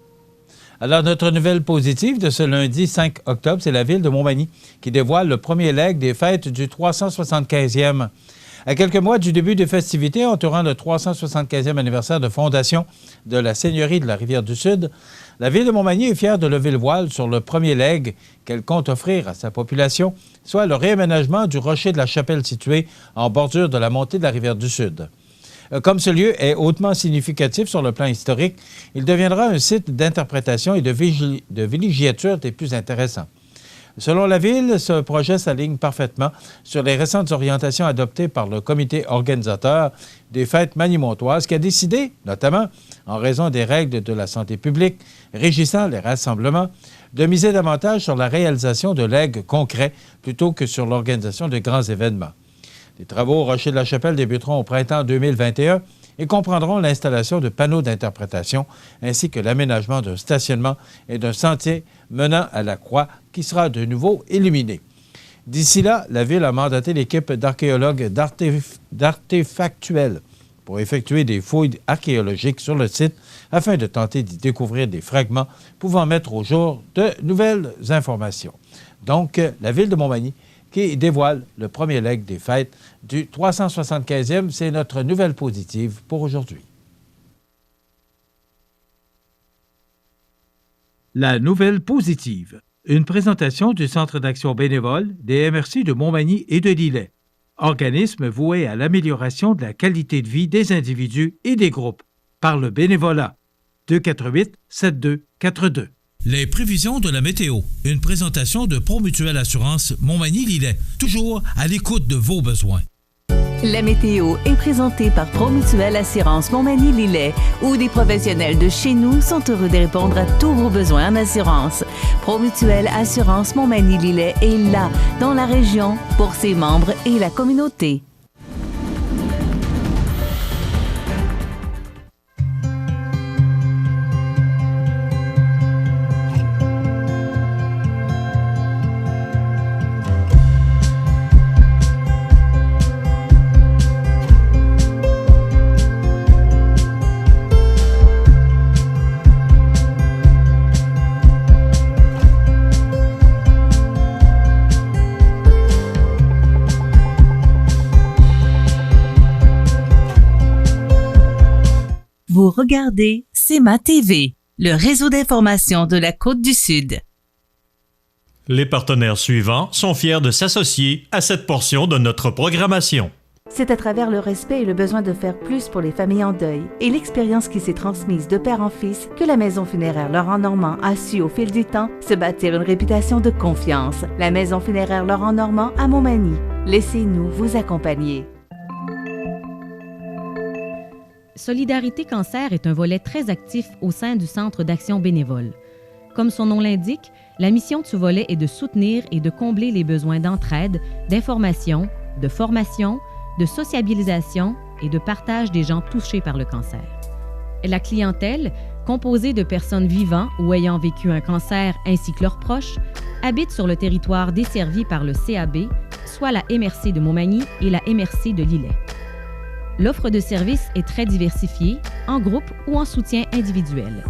Alors, notre nouvelle positive de ce lundi 5 octobre, c'est la ville de Montmagny qui dévoile le premier leg des fêtes du 375e. À quelques mois du début des festivités entourant le 375e anniversaire de fondation de la Seigneurie de la Rivière-du-Sud, la ville de Montmagny est fière de lever le voile sur le premier legs qu'elle compte offrir à sa population, soit le réaménagement du rocher de la Chapelle situé en bordure de la montée de la Rivière-du-Sud. Comme ce lieu est hautement significatif sur le plan historique, il deviendra un site d'interprétation et de villégiature des plus intéressants. Selon la Ville, ce projet s'aligne parfaitement sur les récentes orientations adoptées par le comité organisateur des fêtes manimontoises qui a décidé, notamment en raison des règles de la santé publique régissant les rassemblements, de miser davantage sur la réalisation de legs concrets plutôt que sur l'organisation de grands événements. Les travaux au Rocher de la Chapelle débuteront au printemps 2021 et comprendront l'installation de panneaux d'interprétation ainsi que l'aménagement d'un stationnement et d'un sentier menant à la croix qui sera de nouveau illuminé. D'ici là, la Ville a mandaté l'équipe d'archéologues d'artefactuels pour effectuer des fouilles archéologiques sur le site afin de tenter d'y découvrir des fragments pouvant mettre au jour de nouvelles informations. Donc, la Ville de Montmagny qui dévoile le premier leg des fêtes du 375e. C'est notre nouvelle positive pour aujourd'hui. La nouvelle positive. Une présentation du Centre d'action bénévole des MRC de Montmagny et de Lillet. Organisme voué à l'amélioration de la qualité de vie des individus et des groupes par le bénévolat. 248-7242. Les prévisions de la météo. Une présentation de Promutuelle Assurance Montmagny-Lillet. Toujours à l'écoute de vos besoins. La météo est présentée par Promutuelle Assurance Montmagny-Lillet, où des professionnels de chez nous sont heureux de répondre à tous vos besoins en assurance. Promutuelle Assurance Montmagny-Lillet est là, dans la région, pour ses membres et la communauté. Vous regardez CEMA TV, le réseau d'information de la Côte-du-Sud. Les partenaires suivants sont fiers de s'associer à cette portion de notre programmation. C'est à travers le respect et le besoin de faire plus pour les familles en deuil et l'expérience qui s'est transmise de père en fils que la Maison funéraire Laurent Normand a su au fil du temps se bâtir une réputation de confiance. La Maison funéraire Laurent Normand à Montmagny. Laissez-nous vous accompagner. Solidarité Cancer est un volet très actif au sein du Centre d'action bénévole. Comme son nom l'indique, la mission de ce volet est de soutenir et de combler les besoins d'entraide, d'information, de formation, de sociabilisation et de partage des gens touchés par le cancer. La clientèle, composée de personnes vivant ou ayant vécu un cancer ainsi que leurs proches, habite sur le territoire desservi par le CAB, soit la MRC de Montmagny et la MRC de Lillet. L'offre de services est très diversifiée, en groupe ou en soutien individuel.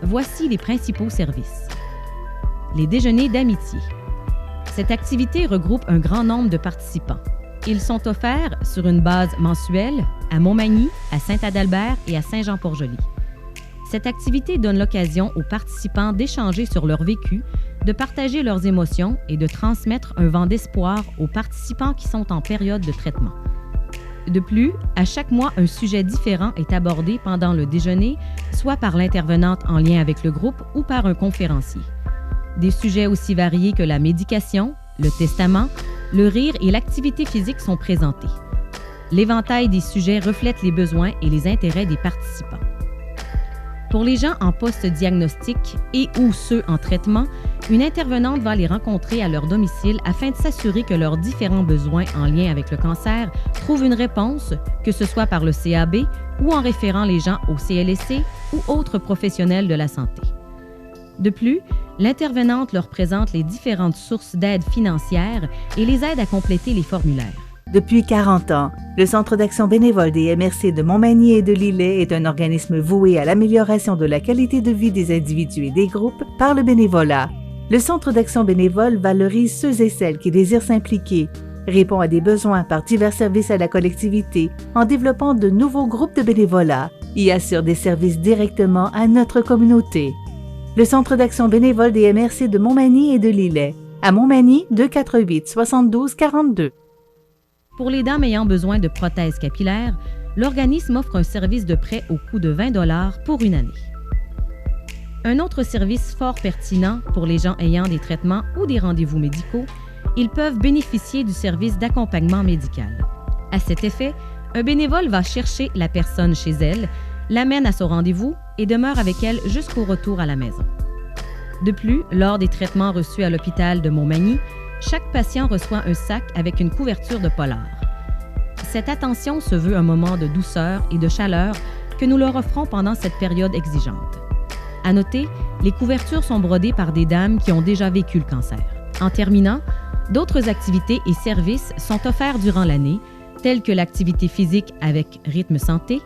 Voici les principaux services. Les déjeuners d'amitié. Cette activité regroupe un grand nombre de participants. Ils sont offerts sur une base mensuelle à Montmagny, à Saint-Adalbert et à Saint-Jean-Port-Joli. Cette activité donne l'occasion aux participants d'échanger sur leur vécu, de partager leurs émotions et de transmettre un vent d'espoir aux participants qui sont en période de traitement. De plus, à chaque mois, un sujet différent est abordé pendant le déjeuner, soit par l'intervenante en lien avec le groupe ou par un conférencier. Des sujets aussi variés que la médication, le testament, le rire et l'activité physique sont présentés. L'éventail des sujets reflète les besoins et les intérêts des participants. Pour les gens en post-diagnostic et ou ceux en traitement, une intervenante va les rencontrer à leur domicile afin de s'assurer que leurs différents besoins en lien avec le cancer trouvent une réponse, que ce soit par le CAB ou en référant les gens au CLSC ou autres professionnels de la santé. De plus, l'intervenante leur présente les différentes sources d'aide financière et les aide à compléter les formulaires. Depuis 40 ans, le Centre d'action bénévole des MRC de Montmagny et de Lillet est un organisme voué à l'amélioration de la qualité de vie des individus et des groupes par le bénévolat. Le Centre d'action bénévole valorise ceux et celles qui désirent s'impliquer, répond à des besoins par divers services à la collectivité en développant de nouveaux groupes de bénévolat et assure des services directement à notre communauté. Le Centre d'action bénévole des MRC de Montmagny et de Lillet, à Montmagny 248 72 42. Pour les dames ayant besoin de prothèses capillaires, l'organisme offre un service de prêt au coût de 20 $ pour une année. Un autre service fort pertinent pour les gens ayant des traitements ou des rendez-vous médicaux, ils peuvent bénéficier du service d'accompagnement médical. À cet effet, un bénévole va chercher la personne chez elle, l'amène à son rendez-vous et demeure avec elle jusqu'au retour à la maison. De plus, lors des traitements reçus à l'hôpital de Montmagny, chaque patient reçoit un sac avec une couverture de polar. Cette attention se veut un moment de douceur et de chaleur que nous leur offrons pendant cette période exigeante. À noter, les couvertures sont brodées par des dames qui ont déjà vécu le cancer. En terminant, d'autres activités et services sont offerts durant l'année, tels que l'activité physique avec rythme santé,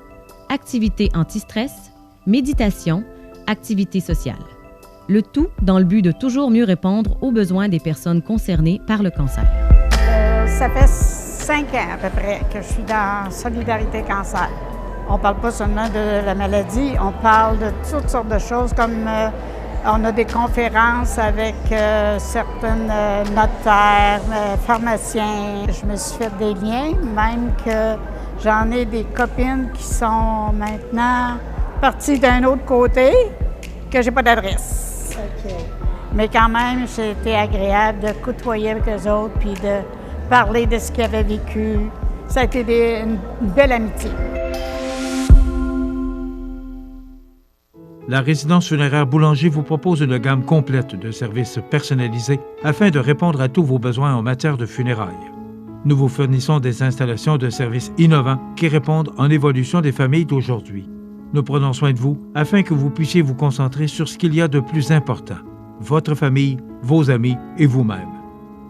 activité anti-stress, méditation, activité sociale. Le tout dans le but de toujours mieux répondre aux besoins des personnes concernées par le cancer. Ça fait 5 ans à peu près que je suis dans Solidarité Cancer. On ne parle pas seulement de la maladie, on parle de toutes sortes de choses comme on a des conférences avec certaines notaires, pharmaciens. Je me suis fait des liens, même que j'en ai des copines qui sont maintenant parties d'un autre côté, que j'ai pas d'adresse. Okay. Mais quand même, c'était agréable de côtoyer avec eux autres puis de parler de ce qu'ils avaient vécu. Ça a été une belle amitié. La résidence funéraire Boulanger vous propose une gamme complète de services personnalisés afin de répondre à tous vos besoins en matière de funérailles. Nous vous fournissons des installations de services innovants qui répondent en évolution des familles d'aujourd'hui. Nous prenons soin de vous afin que vous puissiez vous concentrer sur ce qu'il y a de plus important, votre famille, vos amis et vous-même.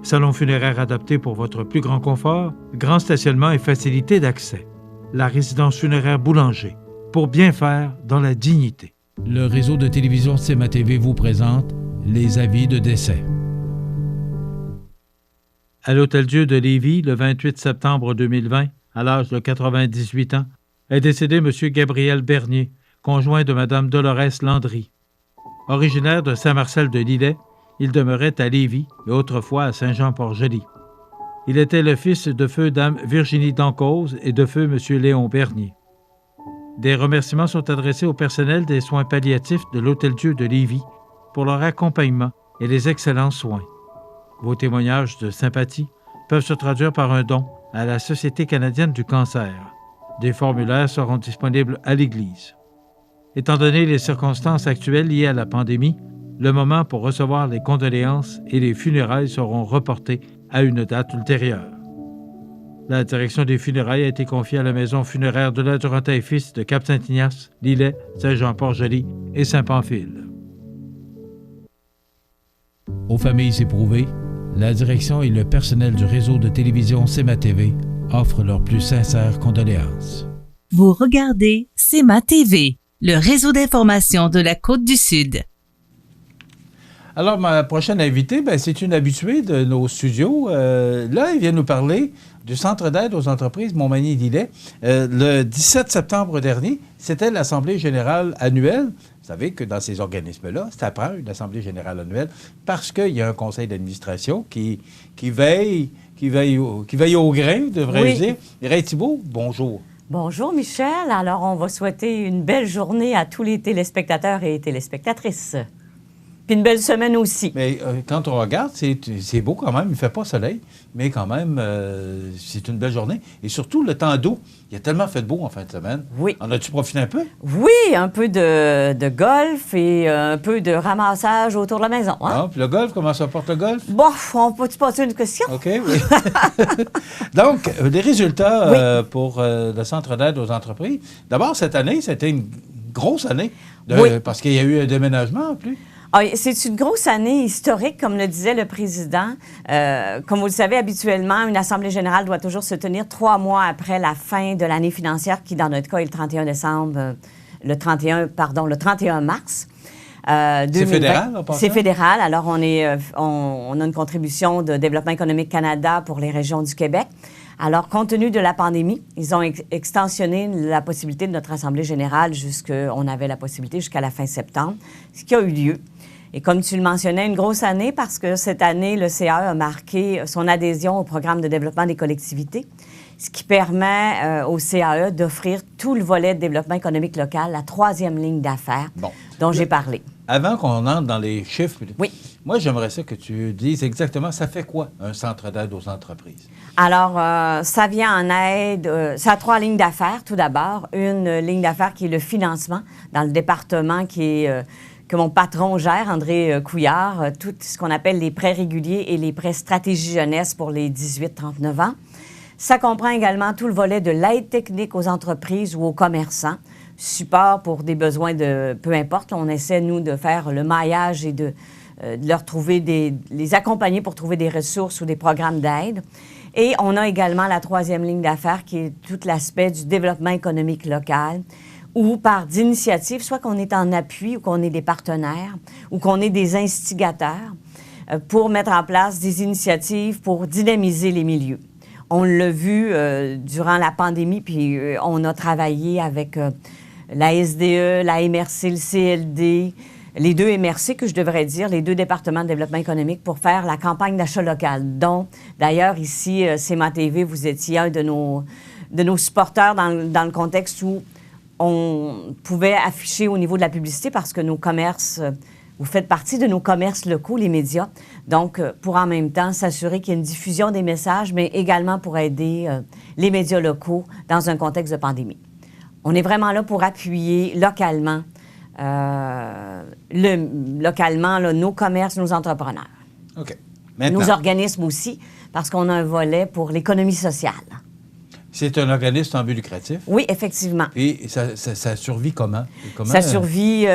Salon funéraire adapté pour votre plus grand confort, grand stationnement et facilité d'accès. La résidence funéraire Boulanger, pour bien faire dans la dignité. Le réseau de télévision CIMA TV vous présente les avis de décès. À l'Hôtel-Dieu de Lévis, le 28 septembre 2020, à l'âge de 98 ans, est décédé M. Gabriel Bernier, conjoint de Mme Dolores Landry. Originaire de Saint-Marcel de Lillet, il demeurait à Lévis et autrefois à Saint-Jean-Port-Joli. Il était le fils de feu Dame Virginie Dancause et de feu M. Léon Bernier. Des remerciements sont adressés au personnel des soins palliatifs de l'Hôtel-Dieu de Lévis pour leur accompagnement et les excellents soins. Vos témoignages de sympathie peuvent se traduire par un don à la Société canadienne du cancer. Des formulaires seront disponibles à l'Église. Étant donné les circonstances actuelles liées à la pandémie, le moment pour recevoir les condoléances et les funérailles seront reportés à une date ultérieure. La direction des funérailles a été confiée à la maison funéraire de la Durantin et Fils de Cap-Saint-Ignace, Lillet, Saint-Jean-Port-Joli et Saint-Pamphile. Aux familles éprouvées, la direction et le personnel du réseau de télévision CEMA TV offrent leurs plus sincères condoléances. Vous regardez CEMA TV, le réseau d'information de la Côte-du-Sud. Alors, ma prochaine invitée, c'est une habituée de nos studios. Là, elle vient nous parler du Centre d'aide aux entreprises Montmagny-Lillet. Le 17 septembre dernier, c'était l'Assemblée générale annuelle. Vous savez que dans ces organismes-là, ça prend une Assemblée générale annuelle parce qu'il y a un conseil d'administration qui veille au grain, devrais-je dire. Mireille Thibault, bonjour. Bonjour Michel. Alors, on va souhaiter une belle journée à tous les téléspectateurs et téléspectatrices. Puis une belle semaine aussi. Mais quand on regarde, c'est beau quand même. Il ne fait pas soleil, mais quand même, c'est une belle journée. Et surtout, le temps d'eau. Il a tellement fait beau en fin de semaine. Oui. En as-tu profité un peu? Oui, un peu de golf et un peu de ramassage autour de la maison. Hein? Ah, puis le golf, comment ça porte le golf? Bon, on peut-tu passer une question? OK, oui. Donc, des résultats pour le Centre d'aide aux entreprises. D'abord, cette année, c'était une grosse année. Parce qu'il y a eu un déménagement en plus. Ah, c'est une grosse année historique, comme le disait le président. Comme vous le savez, habituellement, une assemblée générale doit toujours se tenir 3 mois après la fin de l'année financière, qui, dans notre cas, est le 31 décembre, le 31 mars. 2020. C'est fédéral, en passant? C'est fédéral. Alors, on a une contribution de Développement économique Canada pour les régions du Québec. Alors, compte tenu de la pandémie, ils ont extensionné la possibilité de notre Assemblée générale on avait la possibilité jusqu'à la fin septembre, ce qui a eu lieu. Et comme tu le mentionnais, une grosse année parce que cette année, le CAE a marqué son adhésion au programme de développement des collectivités, ce qui permet au CAE d'offrir tout le volet de développement économique local, la 3e ligne d'affaires dont j'ai parlé. Avant qu'on entre dans les chiffres, oui. Moi, j'aimerais ça que tu dises exactement, ça fait quoi un centre d'aide aux entreprises? Alors, ça vient en aide, ça a 3 lignes d'affaires, tout d'abord. Une ligne d'affaires qui est le financement dans le département que mon patron gère, André Couillard, tout ce qu'on appelle les prêts réguliers et les prêts stratégie jeunesse pour les 18-39 ans. Ça comprend également tout le volet de l'aide technique aux entreprises ou aux commerçants, support pour des besoins de... Peu importe, on essaie, nous, de faire le maillage et de leur trouver les accompagner pour trouver des ressources ou des programmes d'aide. Et on a également la 3e ligne d'affaires qui est tout l'aspect du développement économique local, ou par d'initiatives, soit qu'on est en appui ou qu'on est des partenaires ou qu'on est des instigateurs pour mettre en place des initiatives pour dynamiser les milieux. On l'a vu durant la pandémie, puis on a travaillé avec la SDE, la MRC, le CLD, les 2 MRC, que je devrais dire, les 2 départements de développement économique pour faire la campagne d'achat local, dont, d'ailleurs, ici, CEMA TV, vous étiez un de nos supporters dans le contexte où on pouvait afficher au niveau de la publicité parce que nos commerces, vous faites partie de nos commerces locaux, les médias, donc pour en même temps s'assurer qu'il y a une diffusion des messages, mais également pour aider les médias locaux dans un contexte de pandémie. On est vraiment là pour appuyer localement nos commerces, nos entrepreneurs. OK. Maintenant, nos organismes aussi, parce qu'on a un volet pour l'économie sociale. C'est un organisme en but lucratif? Oui, effectivement. Et ça survit comment? Ça survit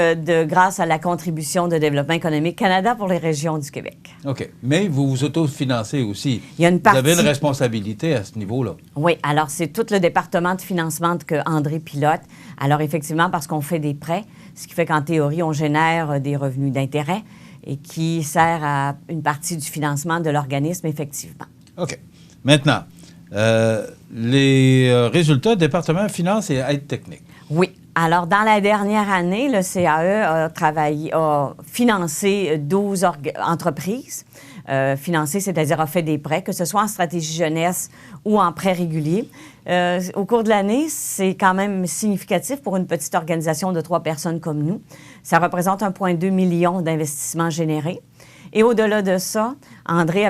grâce à la contribution de Développement économique Canada pour les régions du Québec. OK. Mais vous vous autofinancez aussi. Il y a une partie... Vous avez une responsabilité à ce niveau-là. Oui. Alors, c'est tout le département de financement que André pilote. Alors, effectivement, parce qu'on fait des prêts, ce qui fait qu'en théorie, on génère des revenus d'intérêt et qui sert à une partie du financement de l'organisme, effectivement. OK. Maintenant... les résultats, département finance et aide technique. Oui. Alors, dans la dernière année, le CAE a financé 12 entreprises financé, c'est-à-dire a fait des prêts, que ce soit en stratégie jeunesse ou en prêts réguliers. Au cours de l'année, c'est quand même significatif pour une petite organisation de 3 personnes comme nous. Ça représente 1,2 million d'investissements générés. Et au-delà de ça, André,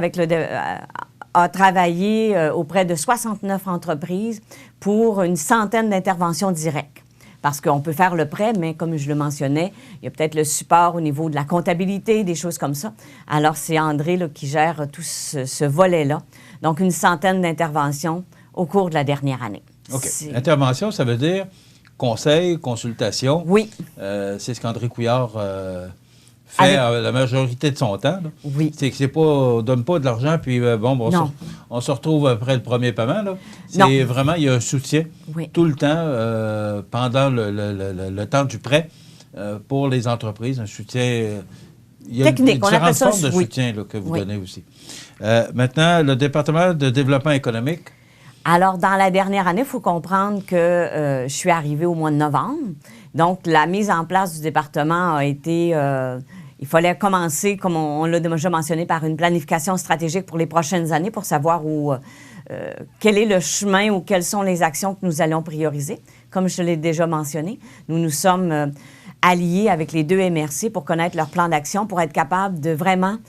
a travaillé auprès de 69 entreprises pour une centaine d'interventions directes. Parce qu'on peut faire le prêt, mais comme je le mentionnais, il y a peut-être le support au niveau de la comptabilité, des choses comme ça. Alors, c'est André là, qui gère tout ce volet-là. Donc, une centaine d'interventions au cours de la dernière année. OK. Intervention, ça veut dire conseil, consultation. Oui. C'est ce qu'André Couillard fait la majorité de son temps. Là. Oui. C'est que c'est pas, on donne pas de l'argent, puis on se retrouve après le premier paiement. Là. C'est vraiment, il y a un soutien tout le temps pendant le temps du prêt pour les entreprises. Un soutien. Il y a technique, on appelle ça formes de soutien là, que vous donnez aussi. Maintenant, le département de développement économique. Alors, dans la dernière année, il faut comprendre que je suis arrivée au mois de novembre. Donc, la mise en place du département a été... il fallait commencer, comme on l'a déjà mentionné, par une planification stratégique pour les prochaines années pour savoir quel est le chemin ou quelles sont les actions que nous allons prioriser. Comme je l'ai déjà mentionné, nous sommes alliés avec les 2 MRC pour connaître leur plan d'action, pour être capable de vraiment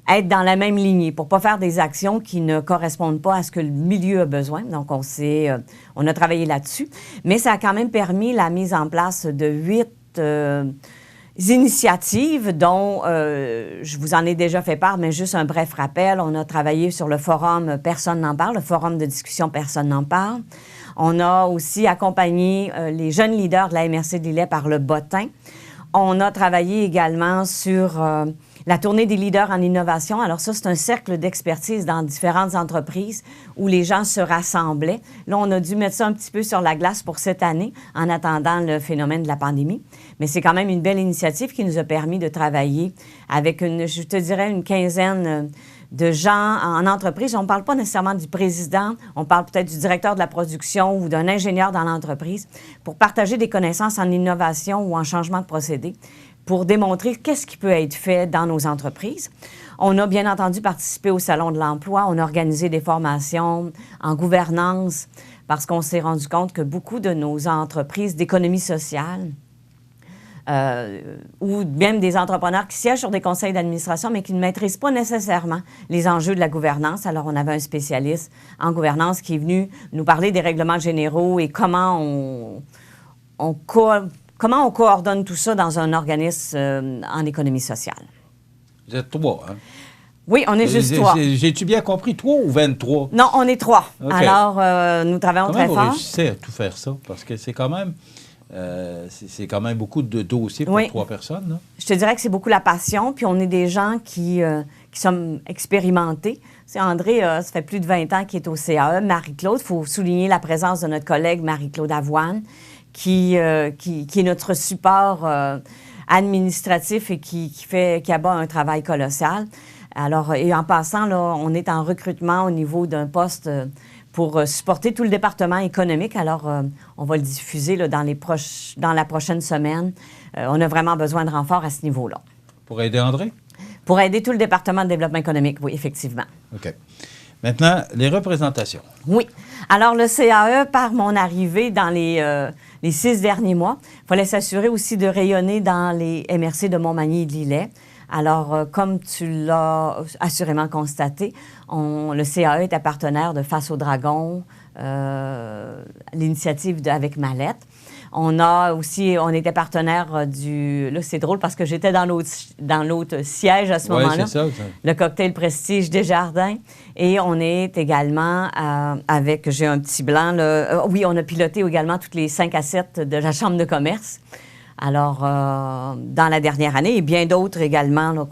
être dans la même lignée, pour ne pas faire des actions qui ne correspondent pas à ce que le milieu a besoin. Donc, on a travaillé là-dessus. Mais ça a quand même permis la mise en place de 8 initiatives dont je vous en ai déjà fait part, mais juste un bref rappel. On a travaillé sur le forum Personne n'en parle, le forum de discussion Personne n'en parle. On a aussi accompagné les jeunes leaders de la MRC de Lillet par le bottin. On a travaillé également sur la tournée des leaders en innovation. Alors ça, c'est un cercle d'expertise dans différentes entreprises où les gens se rassemblaient. Là, on a dû mettre ça un petit peu sur la glace pour cette année en attendant le phénomène de la pandémie. Mais c'est quand même une belle initiative qui nous a permis de travailler avec je te dirais, une quinzaine de gens en entreprise. On ne parle pas nécessairement du président, on parle peut-être du directeur de la production ou d'un ingénieur dans l'entreprise pour partager des connaissances en innovation ou en changement de procédé, pour démontrer qu'est-ce qui peut être fait dans nos entreprises. On a bien entendu participé au Salon de l'emploi, on a organisé des formations en gouvernance parce qu'on s'est rendu compte que beaucoup de nos entreprises d'économie sociale ou même des entrepreneurs qui siègent sur des conseils d'administration, mais qui ne maîtrisent pas nécessairement les enjeux de la gouvernance. Alors, on avait un spécialiste en gouvernance qui est venu nous parler des règlements généraux et comment on coordonne tout ça dans un organisme en économie sociale. Vous êtes 3, hein? Oui, on est juste 3. J'ai-tu bien compris, 3 ou 23? Non, on est 3. Okay. Alors, nous travaillons très fort. Comment vous réussissez à tout faire ça? Parce que c'est quand même... c'est quand même beaucoup de dossiers pour 3 personnes. Là. Je te dirais que c'est beaucoup la passion, puis on est des gens qui sommes expérimentés. C'est André, ça fait plus de 20 ans qu'il est au CAE. Marie-Claude, il faut souligner la présence de notre collègue Marie-Claude Avoine, qui est notre support administratif et qui abat un travail colossal. Alors, et en passant, là, on est en recrutement au niveau d'un poste... pour supporter tout le département économique. Alors, on va le diffuser là, dans la prochaine semaine. On a vraiment besoin de renfort à ce niveau-là. Pour aider André? Pour aider tout le département de développement économique, oui, effectivement. OK. Maintenant, les représentations. Oui. Alors, le CAE, par mon arrivée dans les 6 derniers mois, il fallait s'assurer aussi de rayonner dans les MRC de Montmagny et de Lillet. Alors, comme tu l'as assurément constaté, le CAE était partenaire de Face au Dragon, l'initiative avec Mallette. On était partenaire là, c'est drôle parce que j'étais dans l'autre siège à ce moment-là. C'est ça. Le cocktail Prestige Desjardins. Et on est également j'ai un petit blanc, là. Oui, on a piloté également toutes les 5 à 7 de la Chambre de commerce. Alors, dans la dernière année, et bien d'autres également là,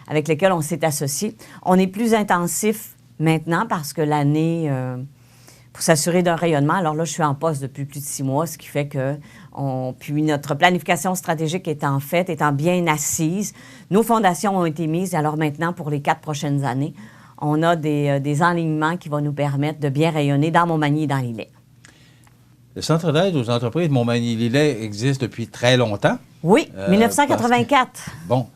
avec lesquels on s'est associé. On est plus intensif maintenant parce que l'année, pour s'assurer d'un rayonnement, alors là, je suis en poste depuis plus de 6 mois, ce qui fait que puis notre planification stratégique étant faite, étant bien assise, nos fondations ont été mises. Alors maintenant, pour les 4 prochaines années, on a des enlignements qui vont nous permettre de bien rayonner dans Montmagny et dans Lillet. Le Centre d'aide aux entreprises de Montmagny-Lillet existe depuis très longtemps. Oui, 1984. Bon.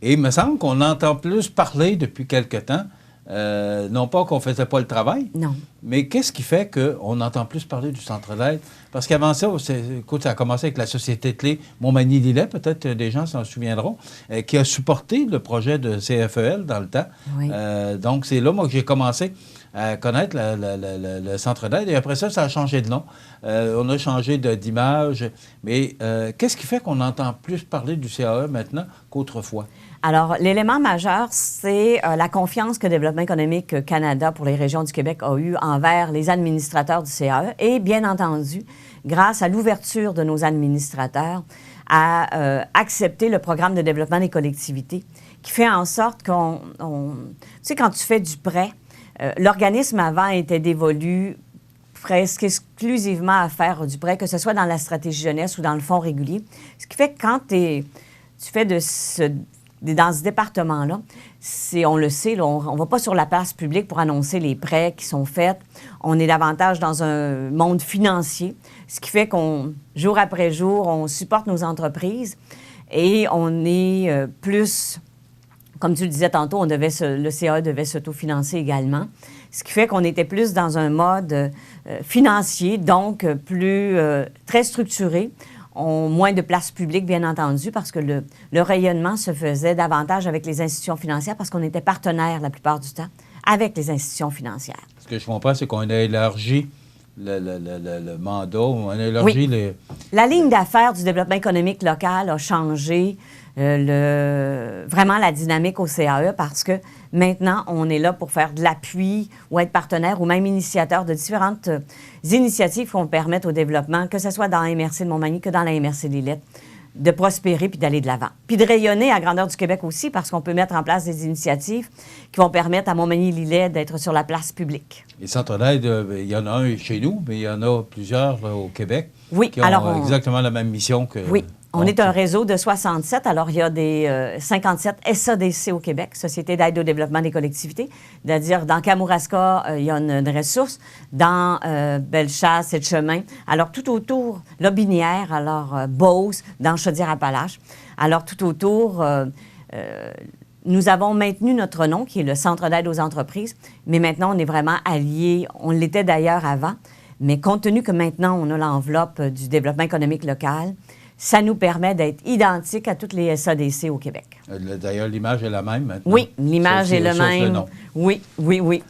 Et il me semble qu'on entend plus parler depuis quelque temps, non pas qu'on ne faisait pas le travail, non. Mais qu'est-ce qui fait qu'on entend plus parler du centre d'aide? Parce qu'avant ça, écoute, ça a commencé avec la société clé Montmagny-Lillet, peut-être des gens s'en souviendront, qui a supporté le projet de CFEL dans le temps. Oui. Donc, c'est là, moi, que j'ai commencé à connaître le centre d'aide. Et après ça, ça a changé de nom. On a changé d'image. Mais qu'est-ce qui fait qu'on entend plus parler du CAE maintenant qu'autrefois? Alors, l'élément majeur, c'est la confiance que Développement économique Canada pour les régions du Québec a eue envers les administrateurs du CAE et, bien entendu, grâce à l'ouverture de nos administrateurs à accepter le programme de développement des collectivités qui fait en sorte qu'on... Tu sais, quand tu fais du prêt, l'organisme avant était dévolu presque exclusivement à faire du prêt, que ce soit dans la stratégie jeunesse ou dans le fonds régulier. Ce qui fait que quand tu fais dans ce département-là, on le sait, là, on ne va pas sur la place publique pour annoncer les prêts qui sont faits. On est davantage dans un monde financier, ce qui fait qu'on, jour après jour, on supporte nos entreprises et on est plus, comme tu le disais tantôt, le CAE devait s'autofinancer également, ce qui fait qu'on était plus dans un mode financier, donc plus très structuré. Moins de place publique, bien entendu, parce que le rayonnement se faisait davantage avec les institutions financières parce qu'on était partenaires la plupart du temps avec les institutions financières. Ce que je comprends, c'est qu'on a élargi le mandat, on a élargi les... La ligne d'affaires du développement économique local a changé vraiment la dynamique au CAE parce que maintenant, on est là pour faire de l'appui ou être partenaire ou même initiateur de différentes initiatives qui vont permettre au développement, que ce soit dans la MRC de Montmagny que dans la MRC de Lillet, de prospérer puis d'aller de l'avant. Puis de rayonner à grandeur du Québec aussi parce qu'on peut mettre en place des initiatives qui vont permettre à Montmagny-Lillet d'être sur la place publique. Les centres d'aide, il y en a un chez nous, mais il y en a plusieurs là, au Québec qui ont exactement la même mission que... Oui. On est un réseau de 67. Alors, il y a des 57 SADC au Québec, Société d'aide au développement des collectivités. C'est-à-dire, dans Kamouraska, il y a une ressource. Dans Bellechasse et Chemin. Alors, tout autour, Lobinière, alors Beauce, dans Chaudière-Appalaches. Alors, tout autour, nous avons maintenu notre nom, qui est le Centre d'aide aux entreprises. Mais maintenant, on est vraiment alliés. On l'était d'ailleurs avant. Mais compte tenu que maintenant, on a l'enveloppe du développement économique local, ça nous permet d'être identiques à toutes les SADC au Québec. D'ailleurs, l'image est la même maintenant. Oui, l'image est la même. Oui.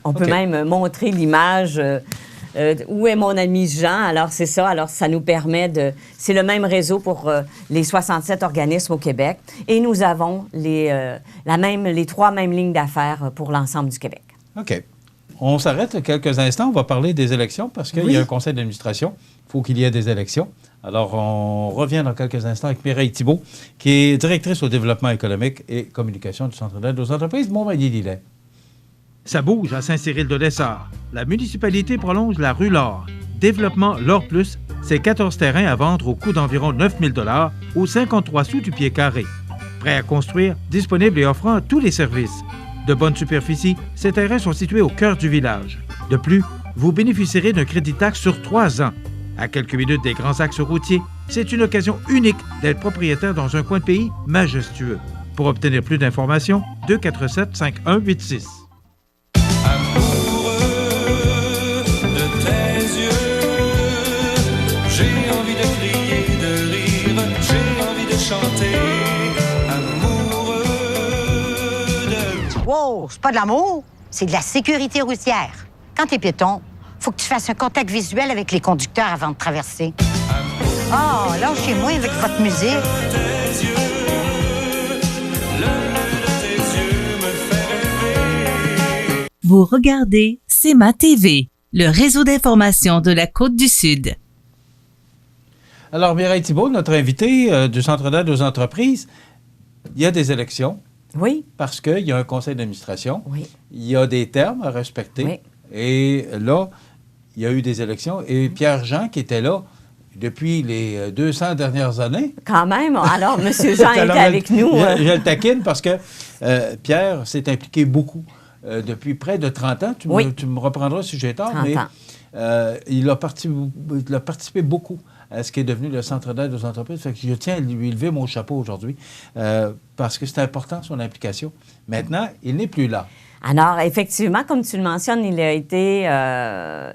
On peut même montrer l'image. Où est mon ami Jean? Alors, c'est ça. Alors, ça nous permet de... C'est le même réseau pour les 67 organismes au Québec. Et nous avons les trois mêmes lignes d'affaires pour l'ensemble du Québec. OK. On s'arrête quelques instants. On va parler des élections parce qu'il y a un conseil d'administration. Il faut qu'il y ait des élections. Alors, on revient dans quelques instants avec Mireille Thibault, qui est directrice au développement économique et communication du Centre d'aide aux entreprises Montmagny-Lillet. Ça bouge à Saint-Cyril-de-Lessard. La municipalité prolonge la rue L'Or. Développement L'Or Plus, c'est 14 terrains à vendre au coût d'environ 9 000 $ aux 53 sous du pied carré. Prêt à construire, disponible et offrant tous les services. De bonne superficie, ces terrains sont situés au cœur du village. De plus, vous bénéficierez d'un crédit taxe sur 3 ans. À quelques minutes des grands axes routiers, c'est une occasion unique d'être propriétaire dans un coin de pays majestueux. Pour obtenir plus d'informations, 247-5186. Amoureux de tes yeux, j'ai envie de crier, de rire, j'ai envie de chanter. Amoureux de... Wow, c'est pas de l'amour, c'est de la sécurité routière. Quand t'es piéton, faut que tu fasses un contact visuel avec les conducteurs avant de traverser. Oh, lâchez-moi avec votre musique. Vous regardez CEMA TV, le réseau d'information de la Côte-du-Sud. Alors, Mireille Thibault, notre invitée du Centre d'aide aux entreprises, il y a des élections. Oui. Parce qu'il y a un conseil d'administration. Oui. Il y a des termes à respecter. Oui. Et là, il y a eu des élections. Et Pierre-Jean, qui était là depuis les 200 dernières années... Quand même. Alors, M. Jean était avec nous. Je le taquine parce que Pierre s'est impliqué beaucoup depuis près de 30 ans. Tu me reprendras si j'ai tort. Mais il a participé beaucoup à ce qui est devenu le Centre d'aide aux entreprises. Fait que je tiens à lui lever mon chapeau aujourd'hui parce que c'est important, son implication. Maintenant, il n'est plus là. Alors, effectivement, comme tu le mentionnes, il a été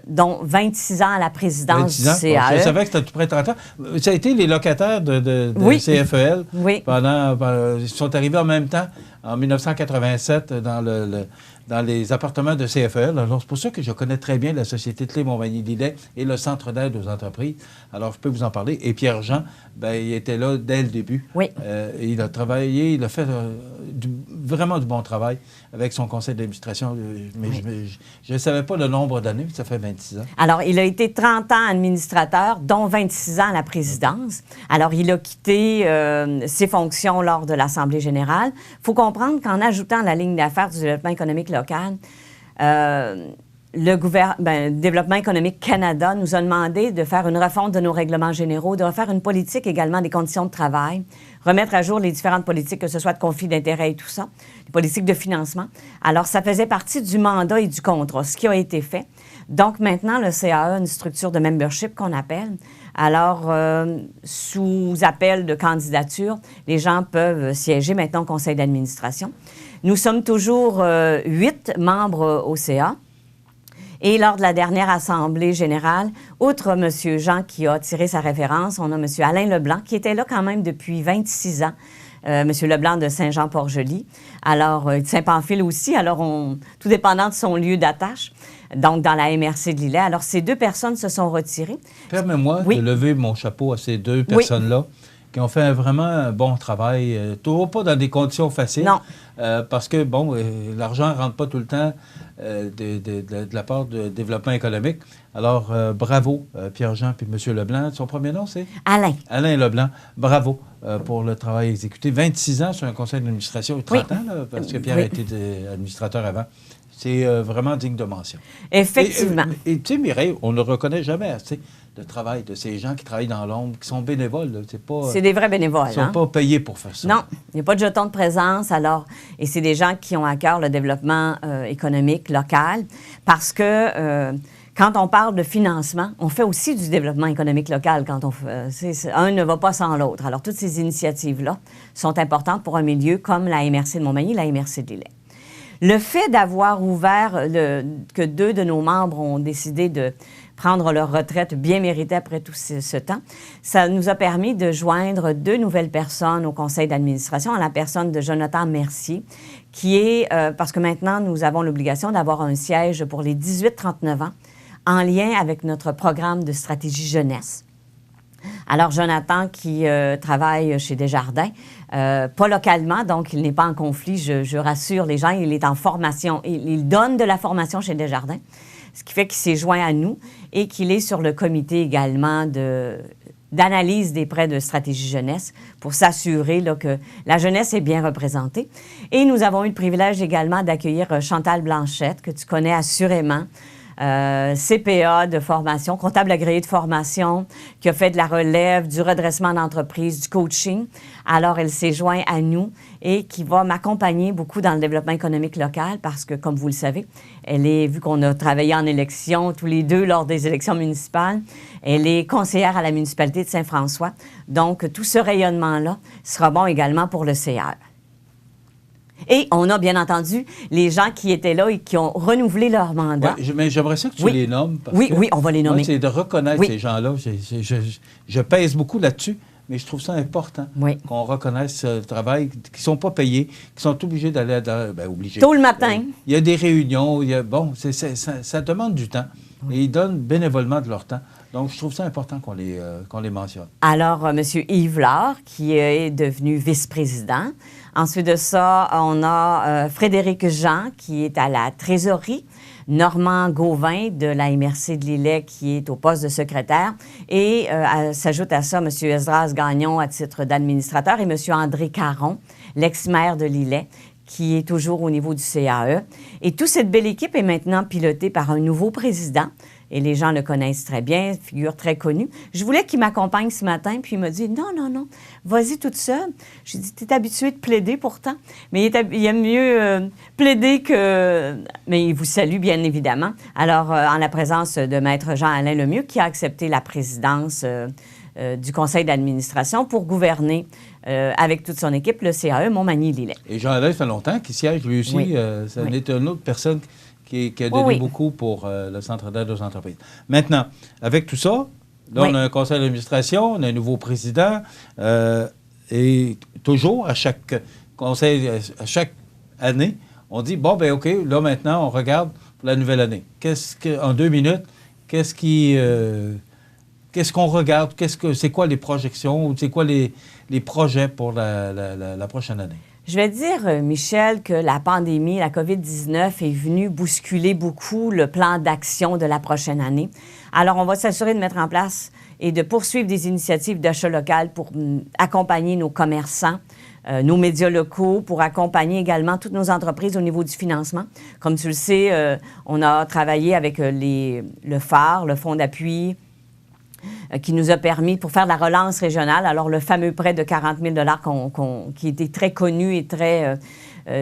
donc 26 ans à la présidence du CAE. Bon, je savais que c'était tout près de 30 ans. Ça a été les locataires de oui. CFEL. Oui. Ils sont arrivés en même temps, en 1987, dans les appartements de CFEL. Alors, c'est pour ça que je connais très bien la Société Clé Montmagny-Lillet et le Centre d'aide aux entreprises. Alors, je peux vous en parler. Et Pierre-Jean, il était là dès le début. Oui. Il a travaillé, il a fait vraiment du bon travail avec son conseil d'administration. Mais oui. Je ne savais pas le nombre d'années, ça fait 26 ans. Alors, il a été 30 ans administrateur, dont 26 ans à la présidence. Alors, il a quitté ses fonctions lors de l'Assemblée générale. Il faut comprendre qu'en ajoutant la ligne d'affaires du développement économique local, le Développement économique Canada nous a demandé de faire une refonte de nos règlements généraux, de refaire une politique également des conditions de travail, remettre à jour les différentes politiques, que ce soit de conflit d'intérêts et tout ça, les politiques de financement. Alors, ça faisait partie du mandat et du contrat, ce qui a été fait. Donc, maintenant, le CAE a une structure de membership qu'on appelle. Alors, sous appel de candidature, les gens peuvent siéger maintenant au conseil d'administration. Nous sommes toujours 8 membres au CA. Et lors de la dernière Assemblée générale, outre M. Jean qui a tiré sa référence, on a M. Alain Leblanc qui était là quand même depuis 26 ans. M. Leblanc de Saint-Jean-Port-Joli. Alors, de Saint-Pamphile aussi, alors tout dépendant de son lieu d'attache, donc dans la MRC de Lillet. Alors, ces 2 personnes se sont retirées. Permets-moi de lever mon chapeau à ces 2 personnes-là qui ont fait vraiment un bon travail, toujours pas dans des conditions faciles. Non. Parce que, l'argent ne rentre pas tout le temps de la part du développement économique. Alors, bravo, Pierre-Jean et M. Leblanc. Son premier nom, c'est? Alain. Alain Leblanc. Bravo pour le travail exécuté. 26 ans sur un conseil d'administration, 30 ans, là, parce que Pierre a été administrateur avant. C'est vraiment digne de mention. Effectivement. Et tu sais, Mireille, on ne reconnaît jamais assez le travail de ces gens qui travaillent dans l'ombre, qui sont bénévoles. C'est des vrais bénévoles. Ils ne sont pas payés pour faire ça. Non, il n'y a pas de jeton de présence. Alors, et c'est des gens qui ont à cœur le développement économique local parce que quand on parle de financement, on fait aussi du développement économique local. Quand on fait, un ne va pas sans l'autre. Alors, toutes ces initiatives-là sont importantes pour un milieu comme la MRC de Montmagny, la MRC de Lillet. Le fait d'avoir ouvert, que 2 de nos membres ont décidé de prendre leur retraite bien méritée après tout ce temps, ça nous a permis de joindre 2 nouvelles personnes au conseil d'administration, en la personne de Jonathan Mercier, qui est, parce que maintenant, nous avons l'obligation d'avoir un siège pour les 18-39 ans en lien avec notre programme de stratégie jeunesse. Alors, Jonathan, qui travaille chez Desjardins, pas localement, donc il n'est pas en conflit, je rassure les gens, il est en formation. Il donne de la formation chez Desjardins, ce qui fait qu'il s'est joint à nous et qu'il est sur le comité également d'analyse des prêts de stratégie jeunesse pour s'assurer là, que la jeunesse est bien représentée. Et nous avons eu le privilège également d'accueillir Chantal Blanchette, que tu connais assurément, CPA de formation, comptable agréé de formation, qui a fait de la relève, du redressement d'entreprise, du coaching. Alors, elle s'est jointe à nous et qui va m'accompagner beaucoup dans le développement économique local parce que, comme vous le savez, vu qu'on a travaillé en élection tous les 2 lors des élections municipales, elle est conseillère à la municipalité de Saint-François. Donc, tout ce rayonnement-là sera bon également pour le CR. Et on a bien entendu les gens qui étaient là et qui ont renouvelé leur mandat. Oui, mais j'aimerais ça que tu les nommes. Parce que oui, on va les nommer. Moi, c'est de reconnaître ces gens-là. Je pèse beaucoup là-dessus, mais je trouve ça important qu'on reconnaisse ce travail, qu'ils ne sont pas payés, qu'ils sont obligés d'aller obligés. Tôt le matin. Il y a des réunions, ça demande du temps. Et ils donnent bénévolement de leur temps. Donc, je trouve ça important qu'on les mentionne. Alors, M. Yves Laure, qui est devenu vice-président. Ensuite de ça, on a Frédéric Jean, qui est à la trésorerie. Normand Gauvin de la MRC de Lillet, qui est au poste de secrétaire. Et s'ajoute à ça M. Esdras Gagnon à titre d'administrateur et M. André Caron, l'ex-maire de Lillet, qui est toujours au niveau du CAE. Et toute cette belle équipe est maintenant pilotée par un nouveau président. Et les gens le connaissent très bien, figure très connue. Je voulais qu'il m'accompagne ce matin, puis il m'a dit « Non, vas-y toute seule. » J'ai dit « T'es habitué de plaider pourtant. » Mais il aime mieux plaider que... Mais il vous salue, bien évidemment. Alors, en la présence de Maître Jean-Alain Lemieux, qui a accepté la présidence du conseil d'administration pour gouverner avec toute son équipe le CAE Montmagny-Lillet. Et Jean-Alain, ça fait longtemps qu'il siège, lui aussi. Oui. Ça est une autre personne qui a donné beaucoup pour le Centre d'aide aux entreprises. Maintenant, avec tout ça, là, on a un conseil d'administration, on a un nouveau président, et toujours, à chaque conseil, à chaque année, on dit, bon, ben OK, là, maintenant, on regarde pour la nouvelle année. En 2 minutes, qu'est-ce qu'on regarde? C'est quoi les projections? Ou c'est quoi les projets pour la prochaine année? Je vais dire, Michel, que la pandémie, la COVID-19, est venue bousculer beaucoup le plan d'action de la prochaine année. Alors, on va s'assurer de mettre en place et de poursuivre des initiatives d'achat local pour accompagner nos commerçants, nos médias locaux, pour accompagner également toutes nos entreprises au niveau du financement. Comme tu le sais, on a travaillé avec le phare, le fonds d'appui, qui nous a permis, pour faire de la relance régionale, alors le fameux prêt de 40 000 qui était très connu et très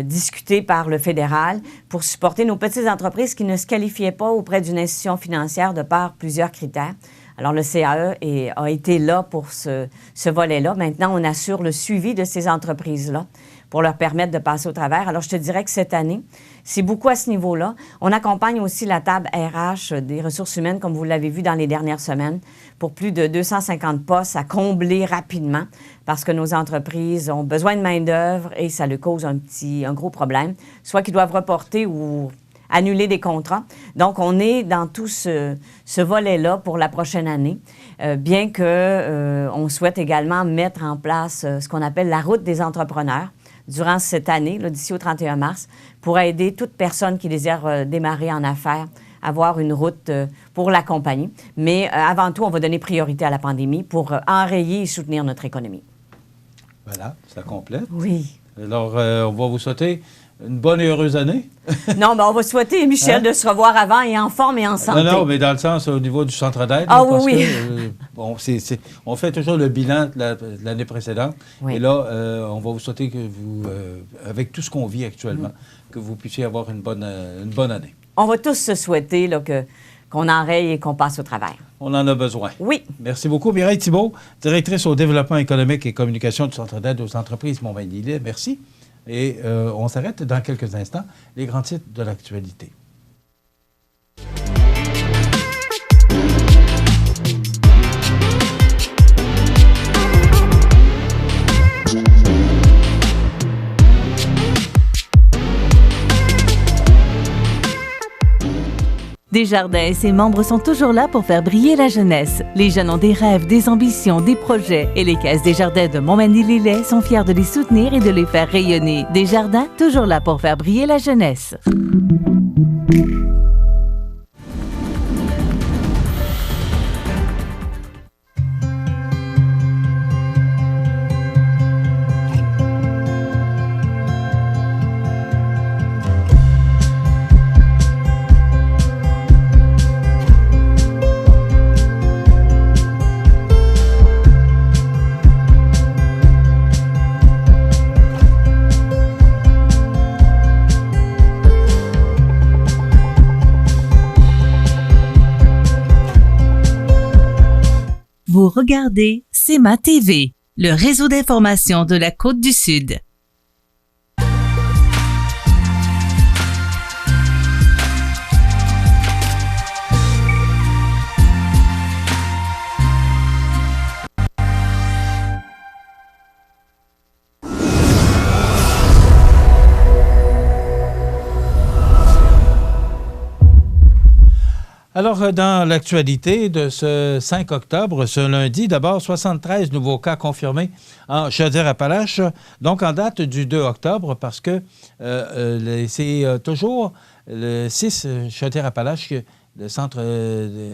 discuté par le fédéral pour supporter nos petites entreprises qui ne se qualifiaient pas auprès d'une institution financière de par plusieurs critères. Alors, le CAE a été là pour ce volet-là. Maintenant, on assure le suivi de ces entreprises-là pour leur permettre de passer au travers. Alors, je te dirais que cette année, c'est beaucoup à ce niveau-là. On accompagne aussi la table RH des ressources humaines, comme vous l'avez vu dans les dernières semaines, pour plus de 250 postes à combler rapidement parce que nos entreprises ont besoin de main-d'œuvre et ça leur cause un gros problème, soit qu'ils doivent reporter ou annuler des contrats. Donc, on est dans tout ce volet-là pour la prochaine année, bien qu'on souhaite également mettre en place ce qu'on appelle la route des entrepreneurs durant cette année, d'ici au 31 mars, pour aider toute personne qui désire démarrer en affaires à avoir une route pour l'accompagner. Mais avant tout, on va donner priorité à la pandémie pour enrayer et soutenir notre économie. Voilà, ça complète. Oui. Alors, on va vous souhaiter une bonne et heureuse année. Non, mais on va souhaiter, Michel, de se revoir avant et en forme et en santé. Non, mais dans le sens au niveau du centre d'aide. Ah parce oui, que, on fait toujours le bilan de l'année précédente. Oui. Et là, on va vous souhaiter que vous, avec tout ce qu'on vit actuellement, que vous puissiez avoir une bonne année. On va tous se souhaiter là, qu'on enraye et qu'on passe au travers. On en a besoin. Oui. Merci beaucoup. Mireille Thibault, directrice au développement économique et communication du Centre d'aide aux entreprises Montmagny-Lillet. Merci. Et on s'arrête dans quelques instants. Les grands titres de l'actualité. Desjardins et ses membres sont toujours là pour faire briller la jeunesse. Les jeunes ont des rêves, des ambitions, des projets et les caisses Desjardins de Montmagny-Lillet sont fiers de les soutenir et de les faire rayonner. Desjardins, toujours là pour faire briller la jeunesse. Vous regardez CEMA TV, le réseau d'information de la Côte-du-Sud. Alors, dans l'actualité de ce 5 octobre, ce lundi, d'abord, 73 nouveaux cas confirmés en Chaudière-Appalaches, donc en date du 2 octobre, parce que c'est toujours le 6 Chaudière-Appalaches, le Centre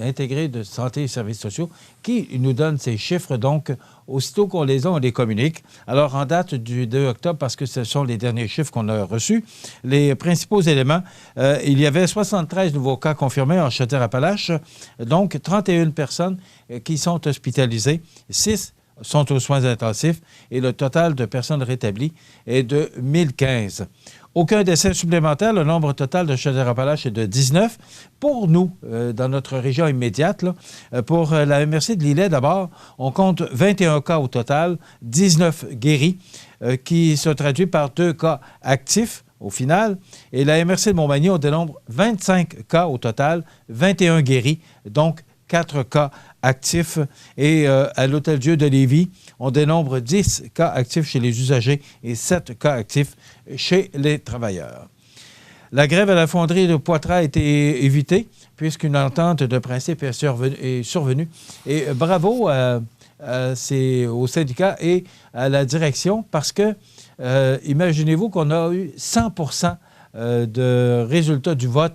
intégré de santé et services sociaux, qui nous donne ces chiffres. Donc, aussitôt qu'on les a, on les communique. Alors, en date du 2 octobre, parce que ce sont les derniers chiffres qu'on a reçus, les principaux éléments, il y avait 73 nouveaux cas confirmés en Chaudière-Appalaches, donc 31 personnes qui sont hospitalisées, 6 sont aux soins intensifs et le total de personnes rétablies est de 1015. Aucun décès supplémentaire. Le nombre total de Chaudière-Appalaches est de 19. Pour nous, dans notre région immédiate, là, pour la MRC de Lillet, d'abord, on compte 21 cas au total, 19 guéris, qui se traduit par 2 cas actifs au final. Et la MRC de Montmagny, on dénombre 25 cas au total, 21 guéris, donc 4 cas actifs. Et à l'Hôtel-Dieu de Lévis, on dénombre 10 cas actifs chez les usagers et 7 cas actifs chez les travailleurs. La grève à la fonderie de Poitras a été évitée puisqu'une entente de principe est survenue. Et bravo au syndicat et à la direction parce que, imaginez-vous qu'on a eu 100% de résultats du vote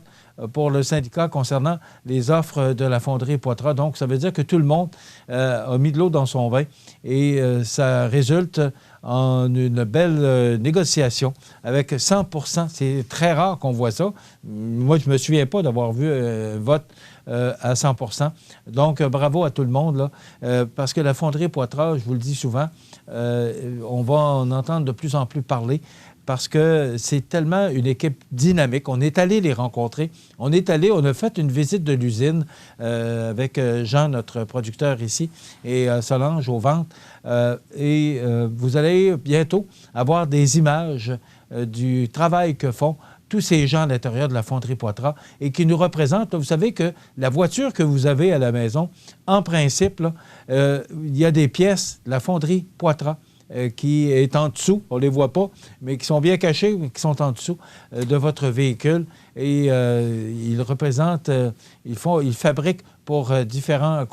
pour le syndicat concernant les offres de la fonderie Poitras. Donc, ça veut dire que tout le monde a mis de l'eau dans son vin et ça résulte en une belle négociation avec 100%. C'est très rare qu'on voit ça. Moi, je ne me souviens pas d'avoir vu un vote à 100%. Donc, bravo à tout le monde, là, parce que la fonderie Poitras, je vous le dis souvent, on va en entendre de plus en plus parler parce que c'est tellement une équipe dynamique. On est allé les rencontrer. On a fait une visite de l'usine avec Jean, notre producteur ici, et Solange aux ventes. Vous allez bientôt avoir des images du travail que font tous ces gens à l'intérieur de la fonderie Poitras et qui nous représentent. Vous savez que la voiture que vous avez à la maison, en principe, là, il y a des pièces de la fonderie Poitras qui est en dessous, on ne les voit pas, mais qui sont bien cachées, mais qui sont en dessous de votre véhicule. Et ils représentent, ils fabriquent pour différentes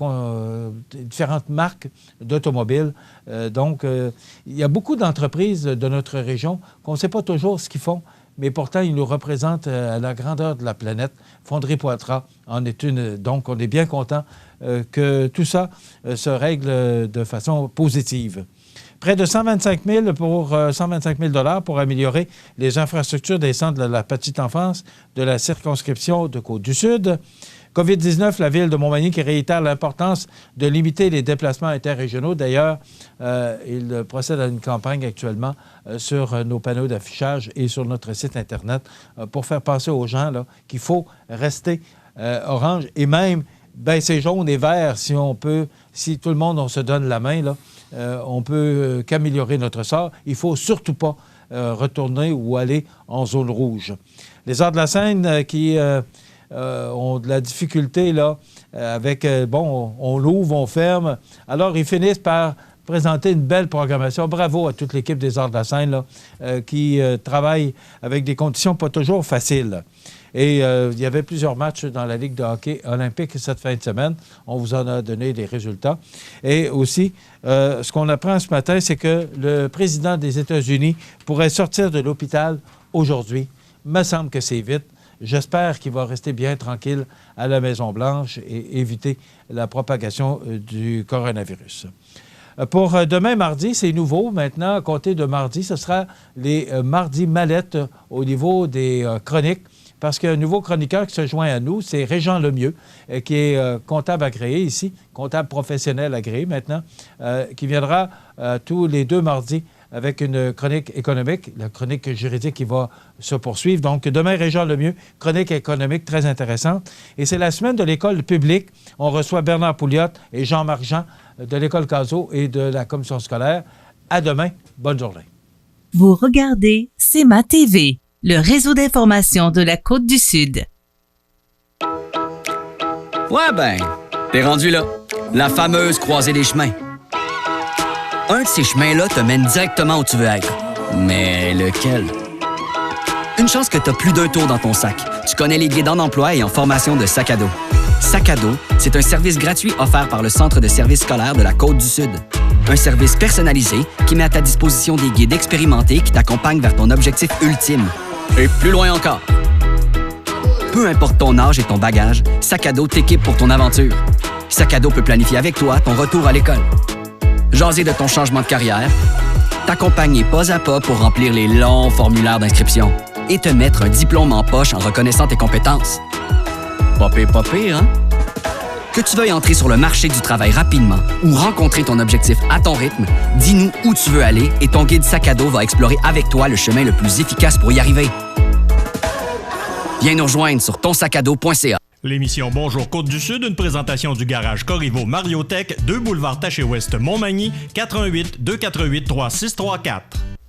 marques d'automobiles. Donc, il y a beaucoup d'entreprises de notre région qu'on ne sait pas toujours ce qu'ils font, mais pourtant, ils nous représentent à la grandeur de la planète. Fonderie Poitras en est une. Donc, on est bien content que tout ça se règle de façon positive. Près de 125 000 pour améliorer les infrastructures des centres de la petite enfance de la circonscription de Côte-du-Sud. COVID-19, la ville de Montmagny qui réitère l'importance de limiter les déplacements interrégionaux. D'ailleurs, il procède à une campagne actuellement sur nos panneaux d'affichage et sur notre site Internet pour faire passer aux gens là, qu'il faut rester orange et même baisser jaune et vert si on peut, si tout le monde on se donne la main, là, on peut qu'améliorer notre sort. Il ne faut surtout pas retourner ou aller en zone rouge. Les Arts de la Seine qui ont de la difficulté là, avec, on l'ouvre, on ferme. Alors, ils finissent par présenter une belle programmation. Bravo à toute l'équipe des Arts de la Seine là, qui travaille avec des conditions pas toujours faciles. Et il y avait plusieurs matchs dans la Ligue de hockey olympique cette fin de semaine. On vous en a donné des résultats. Et aussi, ce qu'on apprend ce matin, c'est que le président des États-Unis pourrait sortir de l'hôpital aujourd'hui. Il me semble que c'est vite. J'espère qu'il va rester bien tranquille à la Maison-Blanche et éviter la propagation du coronavirus. Pour demain, mardi, c'est nouveau. Maintenant, à compter de mardi, ce sera les mardis mallettes au niveau des chroniques. Parce qu'il y a un nouveau chroniqueur qui se joint à nous, c'est Régent Lemieux, qui est comptable agréé ici, comptable professionnel agréé maintenant, qui viendra tous les 2 mardis avec une chronique économique, la chronique juridique qui va se poursuivre. Donc, demain, Régent Lemieux, chronique économique très intéressante. Et c'est la semaine de l'école publique. On reçoit Bernard Pouliot et Jean-Marc Jean de l'école Cazot et de la commission scolaire. À demain. Bonne journée. Vous regardez CEMA TV, le réseau d'information de la Côte-du-Sud. Ouais ben, t'es rendu là. La fameuse croisée des chemins. Un de ces chemins-là te mène directement où tu veux être. Mais lequel? Une chance que t'as plus d'un tour dans ton sac. Tu connais les guides en emploi et en formation de Sac à dos. Sac à dos, c'est un service gratuit offert par le Centre de services scolaires de la Côte-du-Sud. Un service personnalisé qui met à ta disposition des guides expérimentés qui t'accompagnent vers ton objectif ultime. Et plus loin encore. Peu importe ton âge et ton bagage, Sac à dos t'équipe pour ton aventure. Sac à dos peut planifier avec toi ton retour à l'école. Jaser de ton changement de carrière, t'accompagner pas à pas pour remplir les longs formulaires d'inscription et te mettre un diplôme en poche en reconnaissant tes compétences. Pas pire, hein? Que tu veuilles entrer sur le marché du travail rapidement ou rencontrer ton objectif à ton rythme, dis-nous où tu veux aller et ton guide sac à dos va explorer avec toi le chemin le plus efficace pour y arriver. Viens nous rejoindre sur tonsacado.ca. L'émission Bonjour Côte-du-Sud, une présentation du garage Corriveau Mariotech, 2 boulevard Taché-Ouest Montmagny, 418 248 3634.